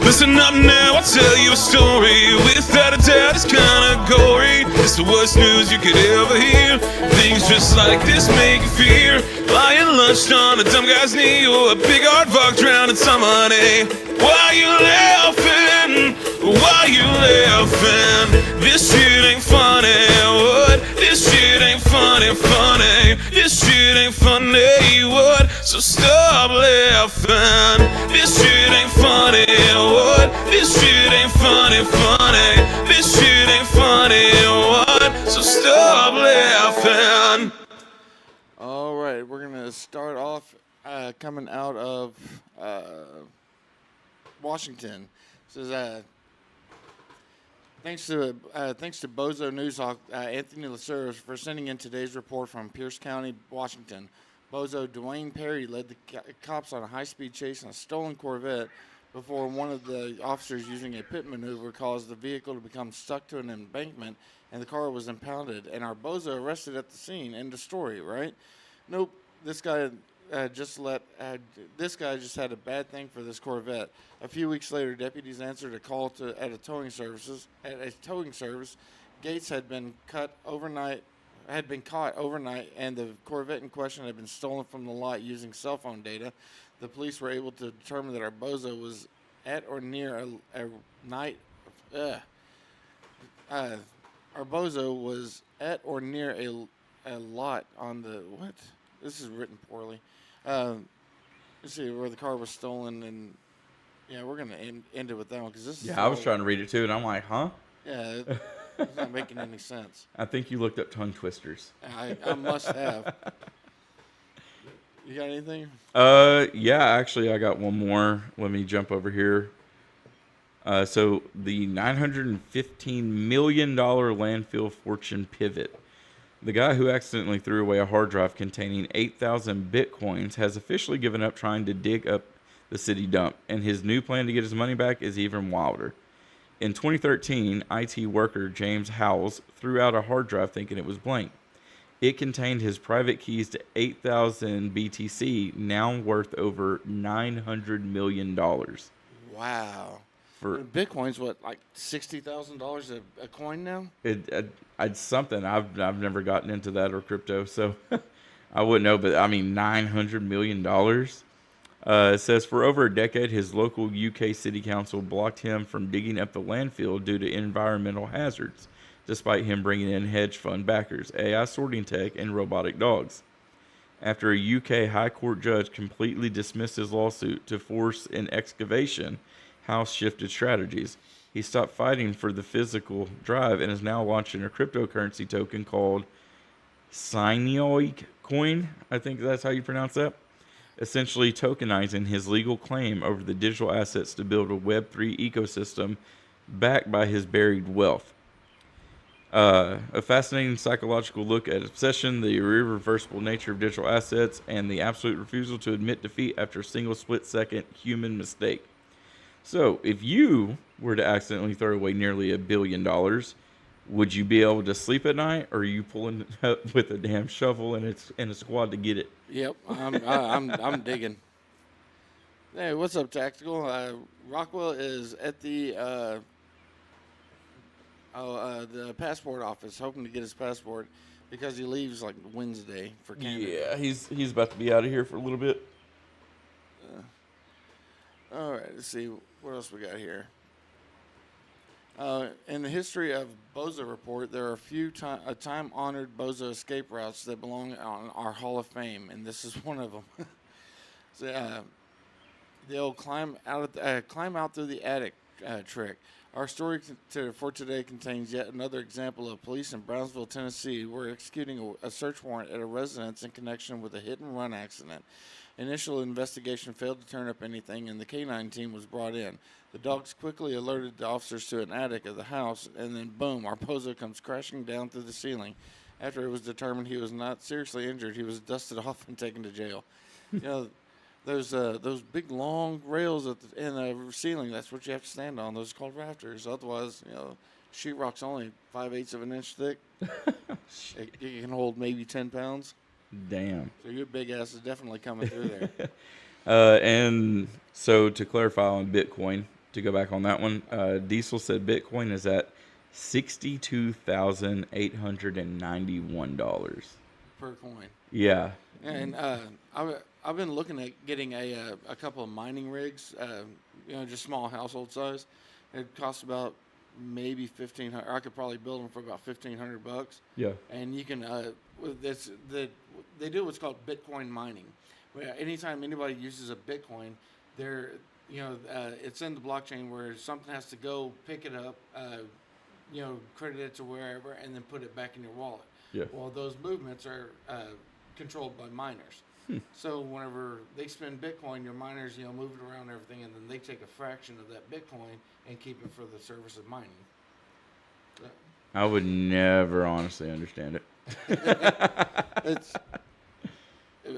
Listen up now, I'll tell you a story. Without a doubt, it's kinda gory. It's the worst news you could ever hear. Things just like this make you fear. Lying lunched on a dumb guy's knee, or a big hard fuck drowning somebody. Why you laughing? Why you laughing? This shit ain't funny, what? This shit ain't funny. This shit ain't funny, what? So stop laughing. This shit ain't funny, what? This shit ain't funny. This shit ain't funny, what? So stop laughing. All right, we're gonna start off coming out of Washington. This is thanks to Bozo Newshawk, Anthony Lasser, for sending in today's report from Pierce County, Washington. Bozo Dwayne Perry led the cops on a high-speed chase in a stolen Corvette before one of the officers using a pit maneuver caused the vehicle to become stuck to an embankment and the car was impounded. And our Bozo arrested at the scene. End of story, right? Nope. This guy this guy just had a bad thing for this Corvette. A few weeks later, deputies answered a call at a towing service. Gates had been caught overnight, and the Corvette in question had been stolen from the lot using cell phone data. The police were able to determine that our Bozo was at or near a night. Our Bozo was at or near a lot on the what? This is written poorly. Let's see where the car was stolen, and yeah, we're gonna end it with that one because this. Yeah, I was trying to read it too, and I'm like, huh? Yeah, it's not making any sense. I think you looked up tongue twisters. I must have. You got anything? Yeah, actually, I got one more. Let me jump over here. So the $915 million landfill fortune pivot. The guy who accidentally threw away a hard drive containing 8,000 bitcoins has officially given up trying to dig up the city dump, and his new plan to get his money back is even wilder. In 2013, IT worker James Howells threw out a hard drive thinking it was blank. It contained his private keys to 8,000 BTC, now worth over $900 million. Wow. For Bitcoin's what, like $60,000 a coin now? It's something. I've never gotten into that or crypto, so I wouldn't know. But I mean, $900 million. It says for over a decade, his local UK city council blocked him from digging up the landfill due to environmental hazards, despite him bringing in hedge fund backers, AI sorting tech, and robotic dogs. After a UK High Court judge completely dismissed his lawsuit to force an excavation, House shifted strategies. He stopped fighting for the physical drive and is now launching a cryptocurrency token called Synoic Coin. I think that's how you pronounce that. Essentially tokenizing his legal claim over the digital assets to build a Web3 ecosystem backed by his buried wealth. A fascinating psychological look at obsession, the irreversible nature of digital assets, and the absolute refusal to admit defeat after a single split-second human mistake. So, if you were to accidentally throw away nearly $1 billion, would you be able to sleep at night, or are you pulling up with a damn shovel and a squad to get it? Yep, I'm digging. Hey, what's up, Tactical? Rockwell is at the passport office, hoping to get his passport because he leaves like Wednesday for Canada. Yeah, he's about to be out of here for a little bit. All right, let's see what else we got here. In the history of Bozo Report, there are a few time-honored Bozo escape routes that belong on our Hall of Fame, and this is one of them. So, they'll climb out through the attic trick. Our story for today contains yet another example of police in Brownsville, Tennessee, were executing a search warrant at a residence in connection with a hit-and-run accident. Initial investigation failed to turn up anything, and the K-9 team was brought in. The dogs quickly alerted the officers to an attic of the house, and then boom, our Bozo comes crashing down through the ceiling. After it was determined he was not seriously injured, he was dusted off and taken to jail. You know, those big long rails in the ceiling, that's what you have to stand on. Those are called rafters. Otherwise, sheetrock's only 5/8 of an inch thick. it can hold maybe 10 pounds. Damn. So your big ass is definitely coming through there. And so to clarify on Bitcoin, to go back on that one, Diesel said Bitcoin is at $62,891 Per coin. Yeah. And I've been looking at getting a couple of mining rigs, just small household size. It costs about maybe $1,500. I could probably build them for about $1,500. Yeah. And you can they do what's called Bitcoin mining. Where anytime anybody uses a Bitcoin, it's in the blockchain where something has to go pick it up, credit it to wherever, and then put it back in your wallet. Yeah. Well, those movements are controlled by miners. So whenever they spend Bitcoin, your miners, move it around and everything, and then they take a fraction of that Bitcoin and keep it for the service of mining. I would never honestly understand it.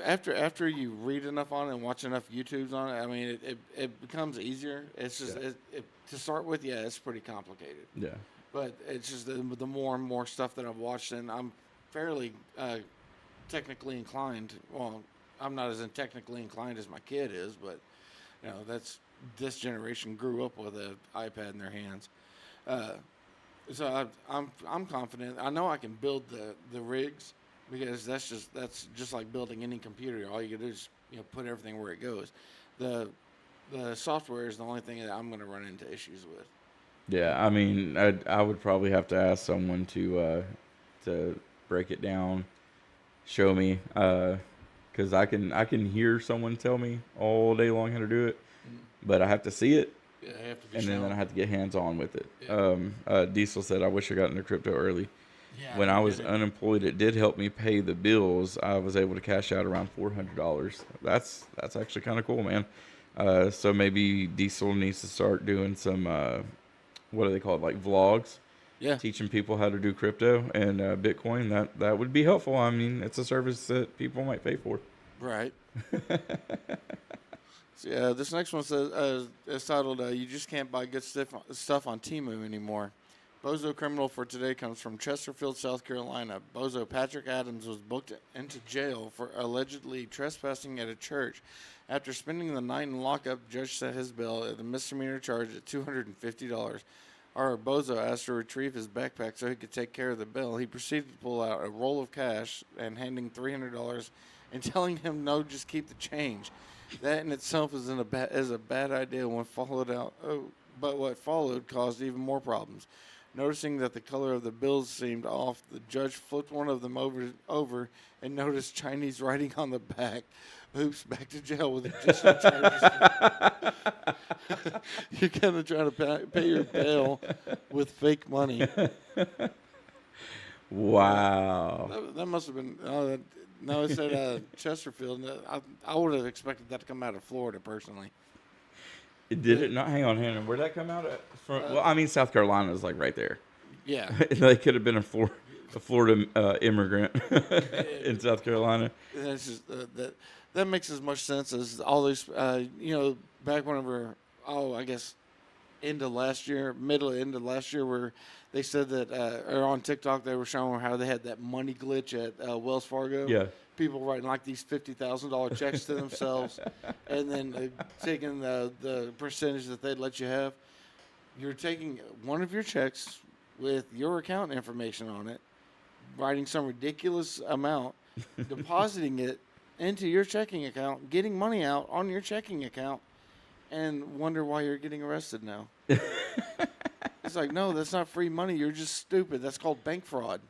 after you read enough on it and watch enough YouTubes on it, I mean, it becomes easier. It's just to start with, yeah, it's pretty complicated. Yeah. But it's just the more and more stuff that I've watched, and I'm fairly technically inclined. Well, I'm not as technically inclined as my kid is, but this generation grew up with an iPad in their hands. So I'm confident. I know I can build the rigs because that's just like building any computer. All you do is put everything where it goes. The software is the only thing that I'm going to run into issues with. Yeah, I mean, I would probably have to ask someone to break it down, show me, because I can hear someone tell me all day long how to do it, but I have to see it. Yeah, I have to be and shown. then I have to get hands on with it. Yeah. Diesel said, "I wish I got into crypto early. Yeah, When I was kidding. unemployed, it did help me pay the bills. I was able to cash out around $400. That's actually kind of cool, man. So maybe Diesel needs to start doing some what do they call it, like vlogs, Yeah. teaching people how to do crypto and Bitcoin. That would be helpful. I mean, it's a service that people might pay for." Right. So, yeah, this next one says it's titled "You Just Can't Buy Good Stuff on Temu Anymore." Bozo criminal for today comes from Chesterfield, South Carolina. Bozo Patrick Adams was booked into jail for allegedly trespassing at a church. After spending the night in lockup, judge set his bail at a misdemeanor charge at $250. Our Bozo asked to retrieve his backpack so he could take care of the bill. He proceeded to pull out a roll of cash and handing $300 and telling him, "No, just keep the change." That in itself is a bad idea when followed out. But what followed caused even more problems. Noticing that the color of the bills seemed off, the judge flipped one of them over and noticed Chinese writing on the back. Oops, back to jail with additional charges. You're gonna try to pay your bail with fake money. Wow. That must have been. No, it said Chesterfield. I would have expected that to come out of Florida, personally. It did it not? Hang on. Where'd that come out at? Well, I mean, South Carolina is like right there. Yeah. They could have been a Florida immigrant in South Carolina. That's just, that makes as much sense as all these, back whenever, I guess, end of last year, where they said that, or on TikTok, they were showing how they had that money glitch at Wells Fargo. Yeah. People writing like these $50,000 checks to themselves and then taking the percentage that they'd let you have. You're taking one of your checks with your account information on it, writing some ridiculous amount, depositing it into your checking account, getting money out on your checking account, and wonder why you're getting arrested now. It's like, no, that's not free money. You're just stupid. That's called bank fraud.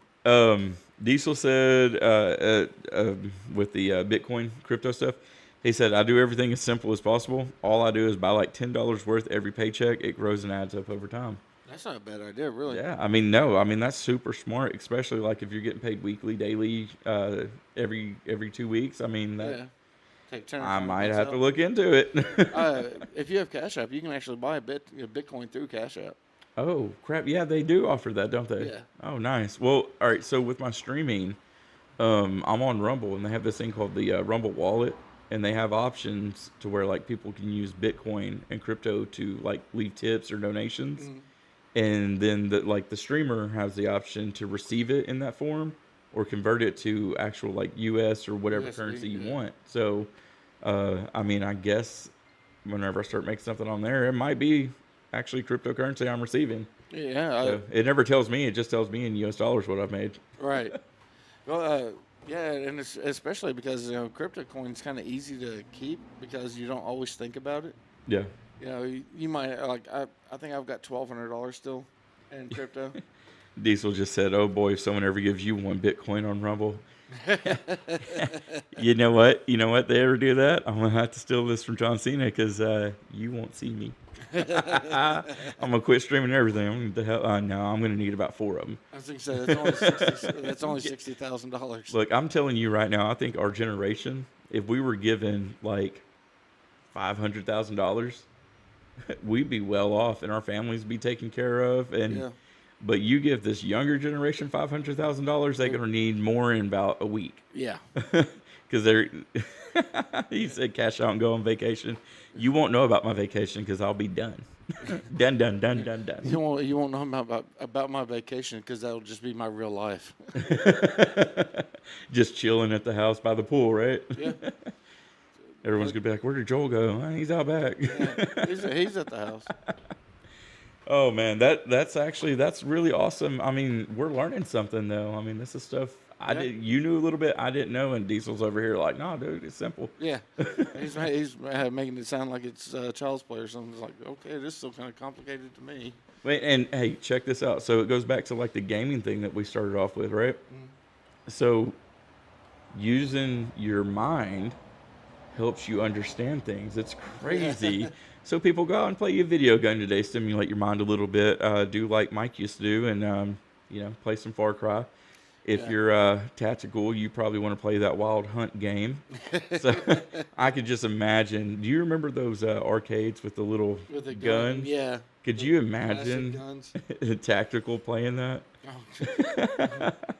Diesel said with the Bitcoin crypto stuff, he said, "I do everything as simple as possible. All I do is buy like $10 worth every paycheck. It grows and adds up over time." That's not a bad idea, really. Yeah, I mean, no, I mean that's super smart, especially like if you're getting paid weekly, daily, every 2 weeks. I mean, that, Yeah. Take 10 or I 20 might bucks have to out. look into it. If you have Cash App, you can actually buy a Bitcoin through Cash App. Oh crap! Yeah, they do offer that, don't they? Yeah. Oh, nice. Well, all right. So with my streaming, I'm on Rumble, and they have this thing called the Rumble Wallet, and they have options to where like people can use Bitcoin and crypto to like leave tips or donations, and then the streamer has the option to receive it in that form or convert it to actual like US or whatever USD, currency you yeah. want. So, I mean, I guess whenever I start making something on there, it might be actually cryptocurrency I'm receiving. Yeah. So it never tells me; it just tells me in US dollars what I've made. Right. Well, yeah, and it's especially because crypto coin's kind of easy to keep because you don't always think about it. Yeah. You might like I think I've got $1,200 still in crypto. Diesel just said, "Oh boy, if someone ever gives you one Bitcoin on Rumble, you know what? They ever do that, I'm gonna have to steal this from John Cena because you won't see me. I'm gonna quit streaming everything. I'm gonna need about 4 of them. I was going to say that's only $60,000. Look, I'm telling you right now, I think our generation, if we were given like $500,000, we'd be well off, and our families be taken care of, and Yeah. But you give this younger generation $500,000, they're gonna need more in about a week. Yeah. Because they're, he said, cash out and go on vacation. You won't know about my vacation because I'll be done. done. You won't know about my vacation because that'll just be my real life. Just chilling at the house by the pool, right? Yeah. Everyone's gonna be like, "Where did Joel go? Oh, he's out back." Yeah. He's at the house. Oh man, that's really awesome. I mean, we're learning something though. I mean, this is stuff you knew a little bit, I didn't know, and Diesel's over here like, "No, dude, it's simple." Yeah. He's making it sound like it's child's play or something. It's like, okay, this is still kind of complicated to me. Wait, and hey, check this out. So it goes back to like the gaming thing that we started off with, right? So using your mind helps you understand things. It's crazy. So people go out and play a video game today, stimulate your mind a little bit. Do like Mike used to do, and play some Far Cry. If you're tactical, you probably want to play that Wild Hunt game. So I could just imagine. Do you remember those arcades with the little guns? Yeah. Could you imagine tactical playing that?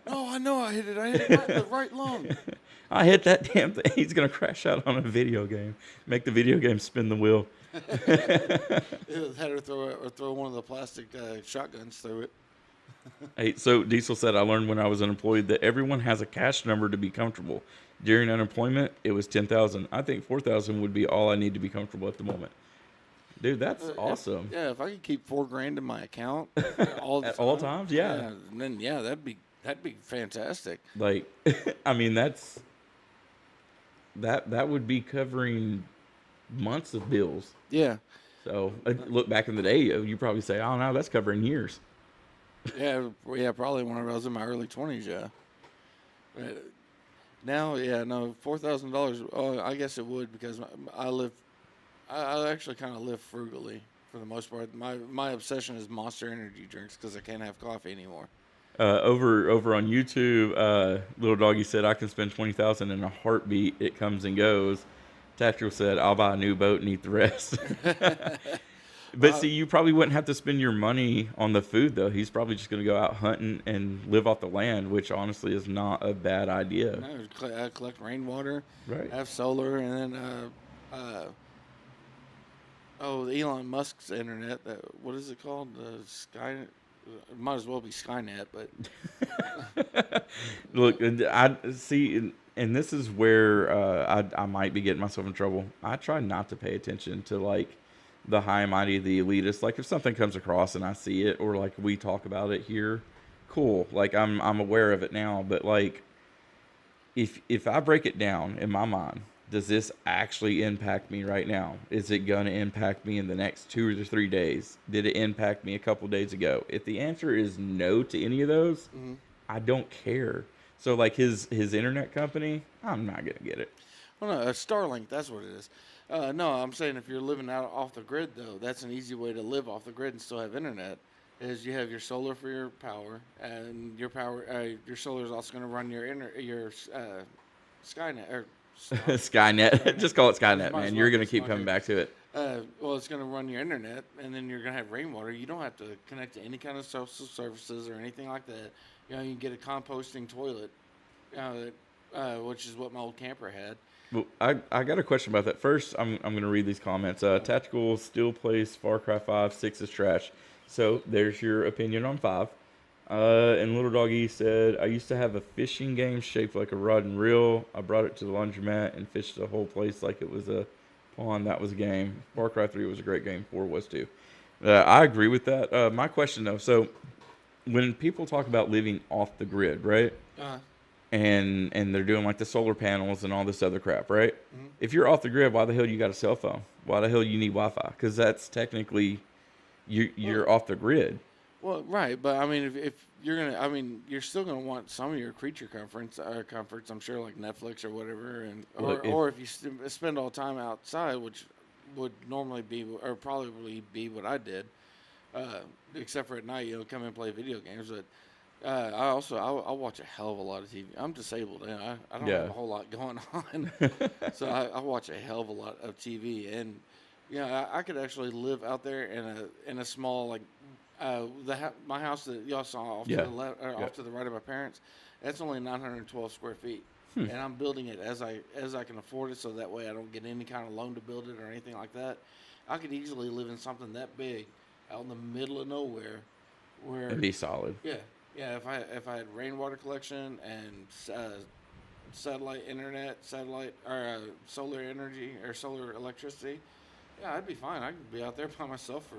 Oh, I know I hit it. I hit it right in the right lung. I hit that damn thing. He's going to crash out on a video game. Make the video game spin the wheel. Had her throw one of the plastic shotguns through it. Hey, so Diesel said, I learned when I was unemployed that everyone has a cash number to be comfortable. During unemployment, it was 10,000. I think 4,000 would be all I need to be comfortable at the moment. Dude, that's awesome. If I could keep $4,000 in my account all the At time, all times, yeah. then that'd be fantastic. Like, I mean, that would be covering months of bills. Yeah. So look back in the day, you probably say, "Oh no, that's covering years." Yeah, probably when I was in my early 20s. Yeah. But now, no, $4,000. Oh, I guess it would because I actually kind of live frugally for the most part. My obsession is Monster energy drinks because I can't have coffee anymore. Over on YouTube, Little Doggy said, "I can spend 20,000 in a heartbeat. It comes and goes." Tactical said, "I'll buy a new boat and eat the rest." But see, you probably wouldn't have to spend your money on the food though. He's probably just going to go out hunting and live off the land, which honestly is not a bad idea. No, I collect rainwater, Right. have solar, and then Elon Musk's internet. What is it called? Skynet. It might as well be Skynet, but Look, I see, and this is where I might be getting myself in trouble. I try not to pay attention to like the high and mighty, the elitist. Like if something comes across and I see it, or like we talk about it here, cool. Like I'm aware of it now. But like, if I break it down in my mind, does this actually impact me right now? Is it going to impact me in the next 2 or 3 days? Did it impact me a couple days ago? If the answer is no to any of those, I don't care. So like his internet company, I'm not going to get it. well, no, Starlink. That's what it is. No, I'm saying if you're living out off the grid though, that's an easy way to live off the grid and still have internet. Is you have your solar for your power, and your solar is also going to run your Skynet or Skynet. Just call it Skynet, Might as man. You're well going to just keep run coming it. back to it. Well, it's going to run your internet, and then you're going to have rainwater. You don't have to connect to any kind of social services or anything like that. You can get a composting toilet, which is what my old camper had. Well, I got a question about that. First, I'm going to read these comments. Tactical still plays Far Cry 5. 6 is trash. So there's your opinion on 5. And Little Doggy said, I used to have a fishing game shaped like a rod and reel. I brought it to the laundromat and fished the whole place like it was a pond. That was a game. Far Cry 3 was a great game. 4 was too. I agree with that. My question, though, so when people talk about living off the grid, right? And they're doing like the solar panels and all this other crap, right? If you're off the grid, why the hell you got a cell phone? Why the hell you need Wi-Fi? Because that's technically you're off the grid. Well, right, but I mean, if you're gonna, I mean, you're still gonna want some of your creature comforts. I'm sure, like Netflix or whatever, and or if you spend all time outside, which would normally be or probably be what I did, except for at night, come and play video games, but. I'll watch a hell of a lot of TV. I'm disabled and I don't have a whole lot going on, so I watch a hell of a lot of TV. And I could actually live out there in a small like My house that y'all saw off Yeah. to the left, or Yeah. off to the right of my parents, that's only 912 square feet, and I'm building it as I can afford it, so that way I don't get any kind of loan to build it or anything like that. I could easily live in something that big, out in the middle of nowhere, where It'd be solid. yeah. If I had rainwater collection and satellite internet, solar energy or solar electricity, yeah, I'd be fine. I could be out there by myself for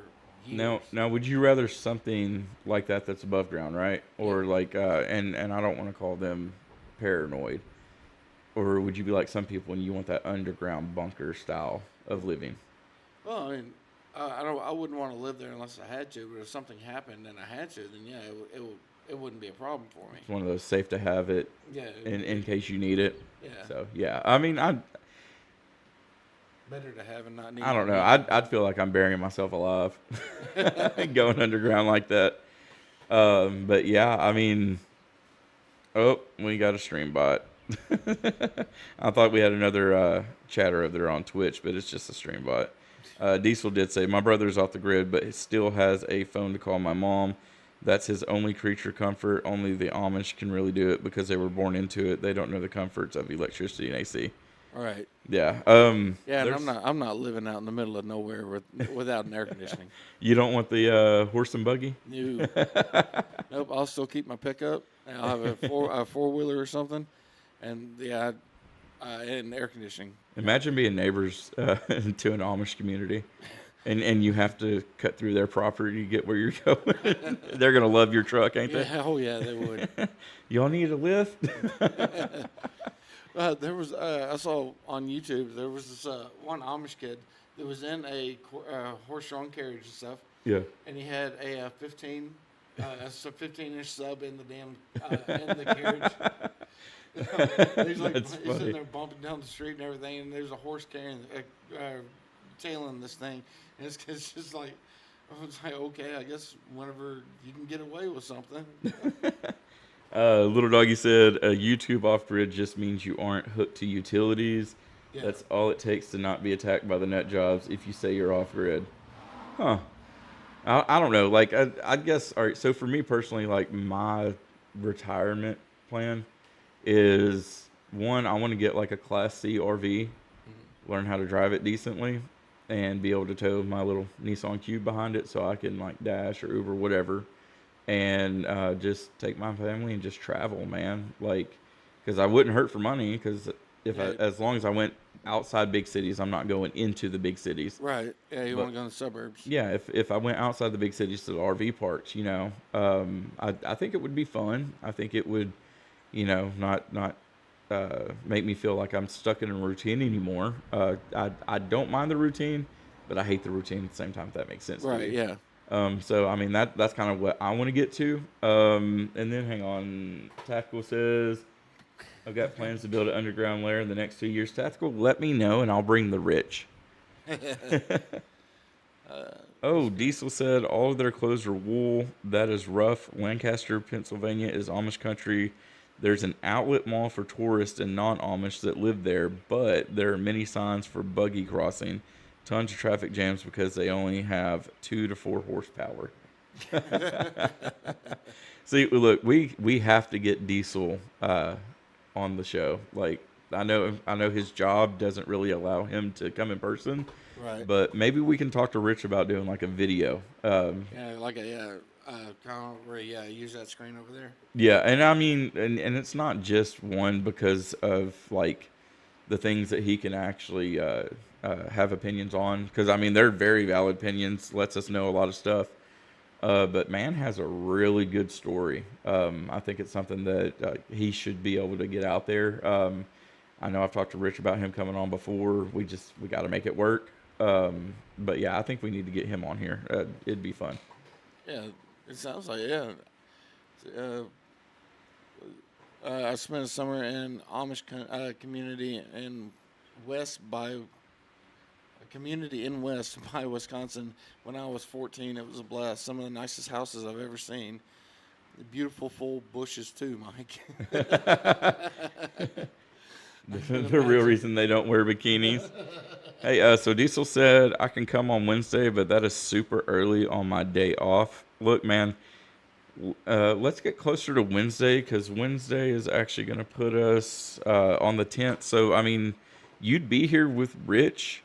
years. Now, would you rather something like that that's above ground, right? Or like, and I don't want to call them paranoid, or would you be like some people and you want that underground bunker style of living? Well, I mean, I wouldn't want to live there unless I had to. But if something happened and I had to, then yeah, it wouldn't be a problem for me. It's one of those safe to have it Yeah, in case you need it. Yeah. So yeah, I mean, better to have and not need. I don't know. I'd feel like I'm burying myself alive, going underground like that. But yeah, I mean, oh, we got a stream bot. I thought we had another chatter over there on Twitch, but it's just a stream bot. Diesel did say, my brother's off the grid, but he still has a phone to call my mom. That's his only creature comfort. Only the Amish can really do it because they were born into it. They don't know the comforts of electricity and AC. All right. Yeah. Yeah, and I'm not living out in the middle of nowhere without an air conditioning. You don't want the horse and buggy? No. Nope. I'll still keep my pickup. And I'll have a four-wheeler or something, and yeah, and air conditioning. Imagine being neighbors to an Amish community, and you have to cut through their property to get where you're going. They're gonna love your truck, ain't they? Yeah, oh yeah, they would. Y'all need a lift? There was I saw on YouTube there was this one Amish kid that was in a horse-drawn carriage and stuff, Yeah. and he had a 15-inch sub in the damn in the carriage. He's like That's he's funny. sitting there bumping down the street and everything, and there's a horse carrying tailing this thing, and it's just like I was like, okay, I guess whenever you can get away with something. Little Doggy said, a YouTube off-grid just means you aren't hooked to utilities. Yeah. That's all it takes to not be attacked by the nut jobs if you say you're off-grid. Huh. I don't know. Like, I guess, all right, so for me personally, like, my retirement plan is, one, I want to get, like, a Class C RV, learn how to drive it decently, and be able to tow my little Nissan Cube behind it so I can, like, Dash or Uber, whatever, and just take my family and just travel, man. Like, because I wouldn't hurt for money, because as long as I went outside big cities, I'm not going into the big cities. Right. Yeah, you want to go in the suburbs. Yeah, if I went outside the big cities to the RV parks, you know, I think it would be fun. I think it would, you know, not make me feel like I'm stuck in a routine anymore. I don't mind the routine, but I hate the routine at the same time, if that makes sense. Right, to you. yeah. So I mean that's kind of what I want to get to. And then hang on, Tactical says, I've got plans to build an underground lair in the next 2 years. Tactical, let me know and I'll bring the rich. Diesel said all of their clothes are wool. That is rough. Lancaster, Pennsylvania is Amish country. There's an outlet mall for tourists and non-Amish that live there, but there are many signs for buggy crossing. Tons of traffic jams because they only have 2 to 4 horsepower. See, look, we have to get Diesel on the show. Like, I know his job doesn't really allow him to come in person. Right. But maybe we can talk to Rich about doing like a video. Yeah, like kind of where use that screen over there. Yeah, and I mean, and it's not just one because of like the things that he can actually have opinions on. Because I mean, they're very valid opinions. Lets us know a lot of stuff. But man has a really good story. I think it's something that he should be able to get out there. I know I've talked to Rich about him coming on before. We got to make it work. But yeah, I think we need to get him on here. It'd be fun. Yeah, it sounds like I spent a summer in Amish community in West by Wisconsin when I was 14. It was a blast. Some of the nicest houses I've ever seen. Beautiful full bushes too, Mike. The real reason they don't wear bikinis. Hey, so Diesel said I can come on Wednesday, but that is super early on my day off. look, man, let's get closer to Wednesday because Wednesday is actually going to put us on the 10th. So, I mean, you'd be here with Rich.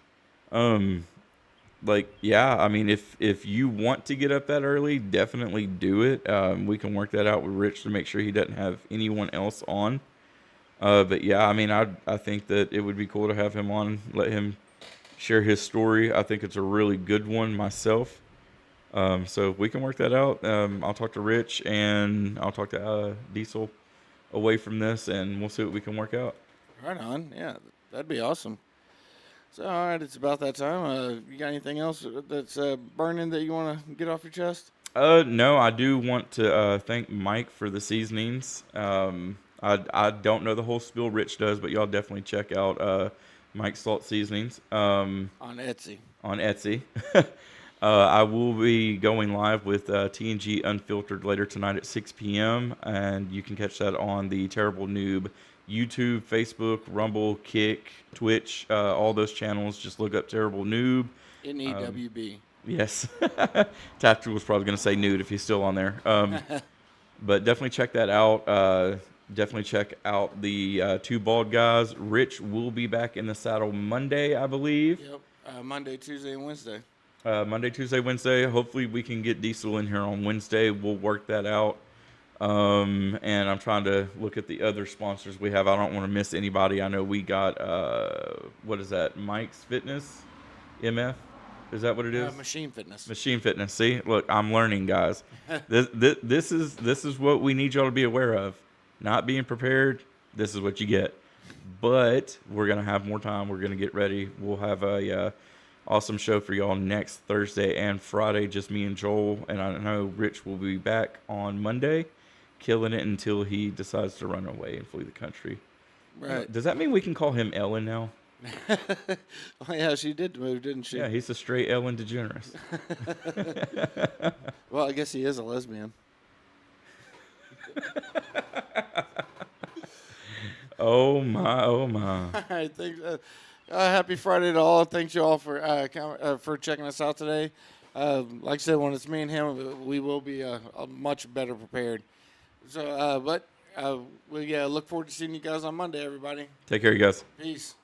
Yeah, I mean, if you want to get up that early, definitely do it. We can work that out with Rich to make sure he doesn't have anyone else on. But yeah, I mean, I think that it would be cool to have him on, let him share his story. I think it's a really good one myself. So if we can work that out, I'll talk to Rich and I'll talk to Diesel away from this, and we'll see what we can work out. Right on. Yeah, that'd be awesome. So, all right, it's about that time. You got anything else that's burning that you want to get off your chest? No, I do want to thank Mike for the seasonings. I don't know the whole spiel. Rich does, but y'all definitely check out Mike's Salt Seasonings On Etsy. on Etsy. I will be going live with TNG Unfiltered later tonight at 6 p.m. And you can catch that on the Terrible Noob YouTube, Facebook, Rumble, Kick, Twitch, all those channels. Just look up Terrible Noob. NEWB. Yes. Tactical was probably going to say nude if he's still on there. But definitely check that out. Definitely check out the Two Bald Guys. Rich will be back in the saddle Monday, I believe. Yep. Monday, Tuesday, and Wednesday. Monday, Tuesday, Wednesday. Hopefully we can get Diesel in here on Wednesday. We'll work that out. And I'm trying to look at the other sponsors we have. I don't want to miss anybody. I know we got, what is that? Mike's Fitness? MF? Is that what it is? Machine Fitness. Machine Fitness. See, look, I'm learning, guys. This is what we need y'all to be aware of. Not being prepared, this is what you get. But we're gonna have more time. We're gonna get ready. We'll have a awesome show for y'all next Thursday and Friday. Just me and Joel, and I know Rich will be back on Monday, killing it until he decides to run away and flee the country. Right. Does that mean we can call him Ellen now? Oh, yeah, she did move, didn't she? Yeah, he's a straight Ellen DeGeneres. Well, I guess he is a lesbian. Oh my, oh my. All right, thanks. Happy Friday to all. Thanks you all for checking us out today. Like I said, when it's me and him, we will be much better prepared. So, we look forward to seeing you guys on Monday, everybody. Take care, you guys. Peace.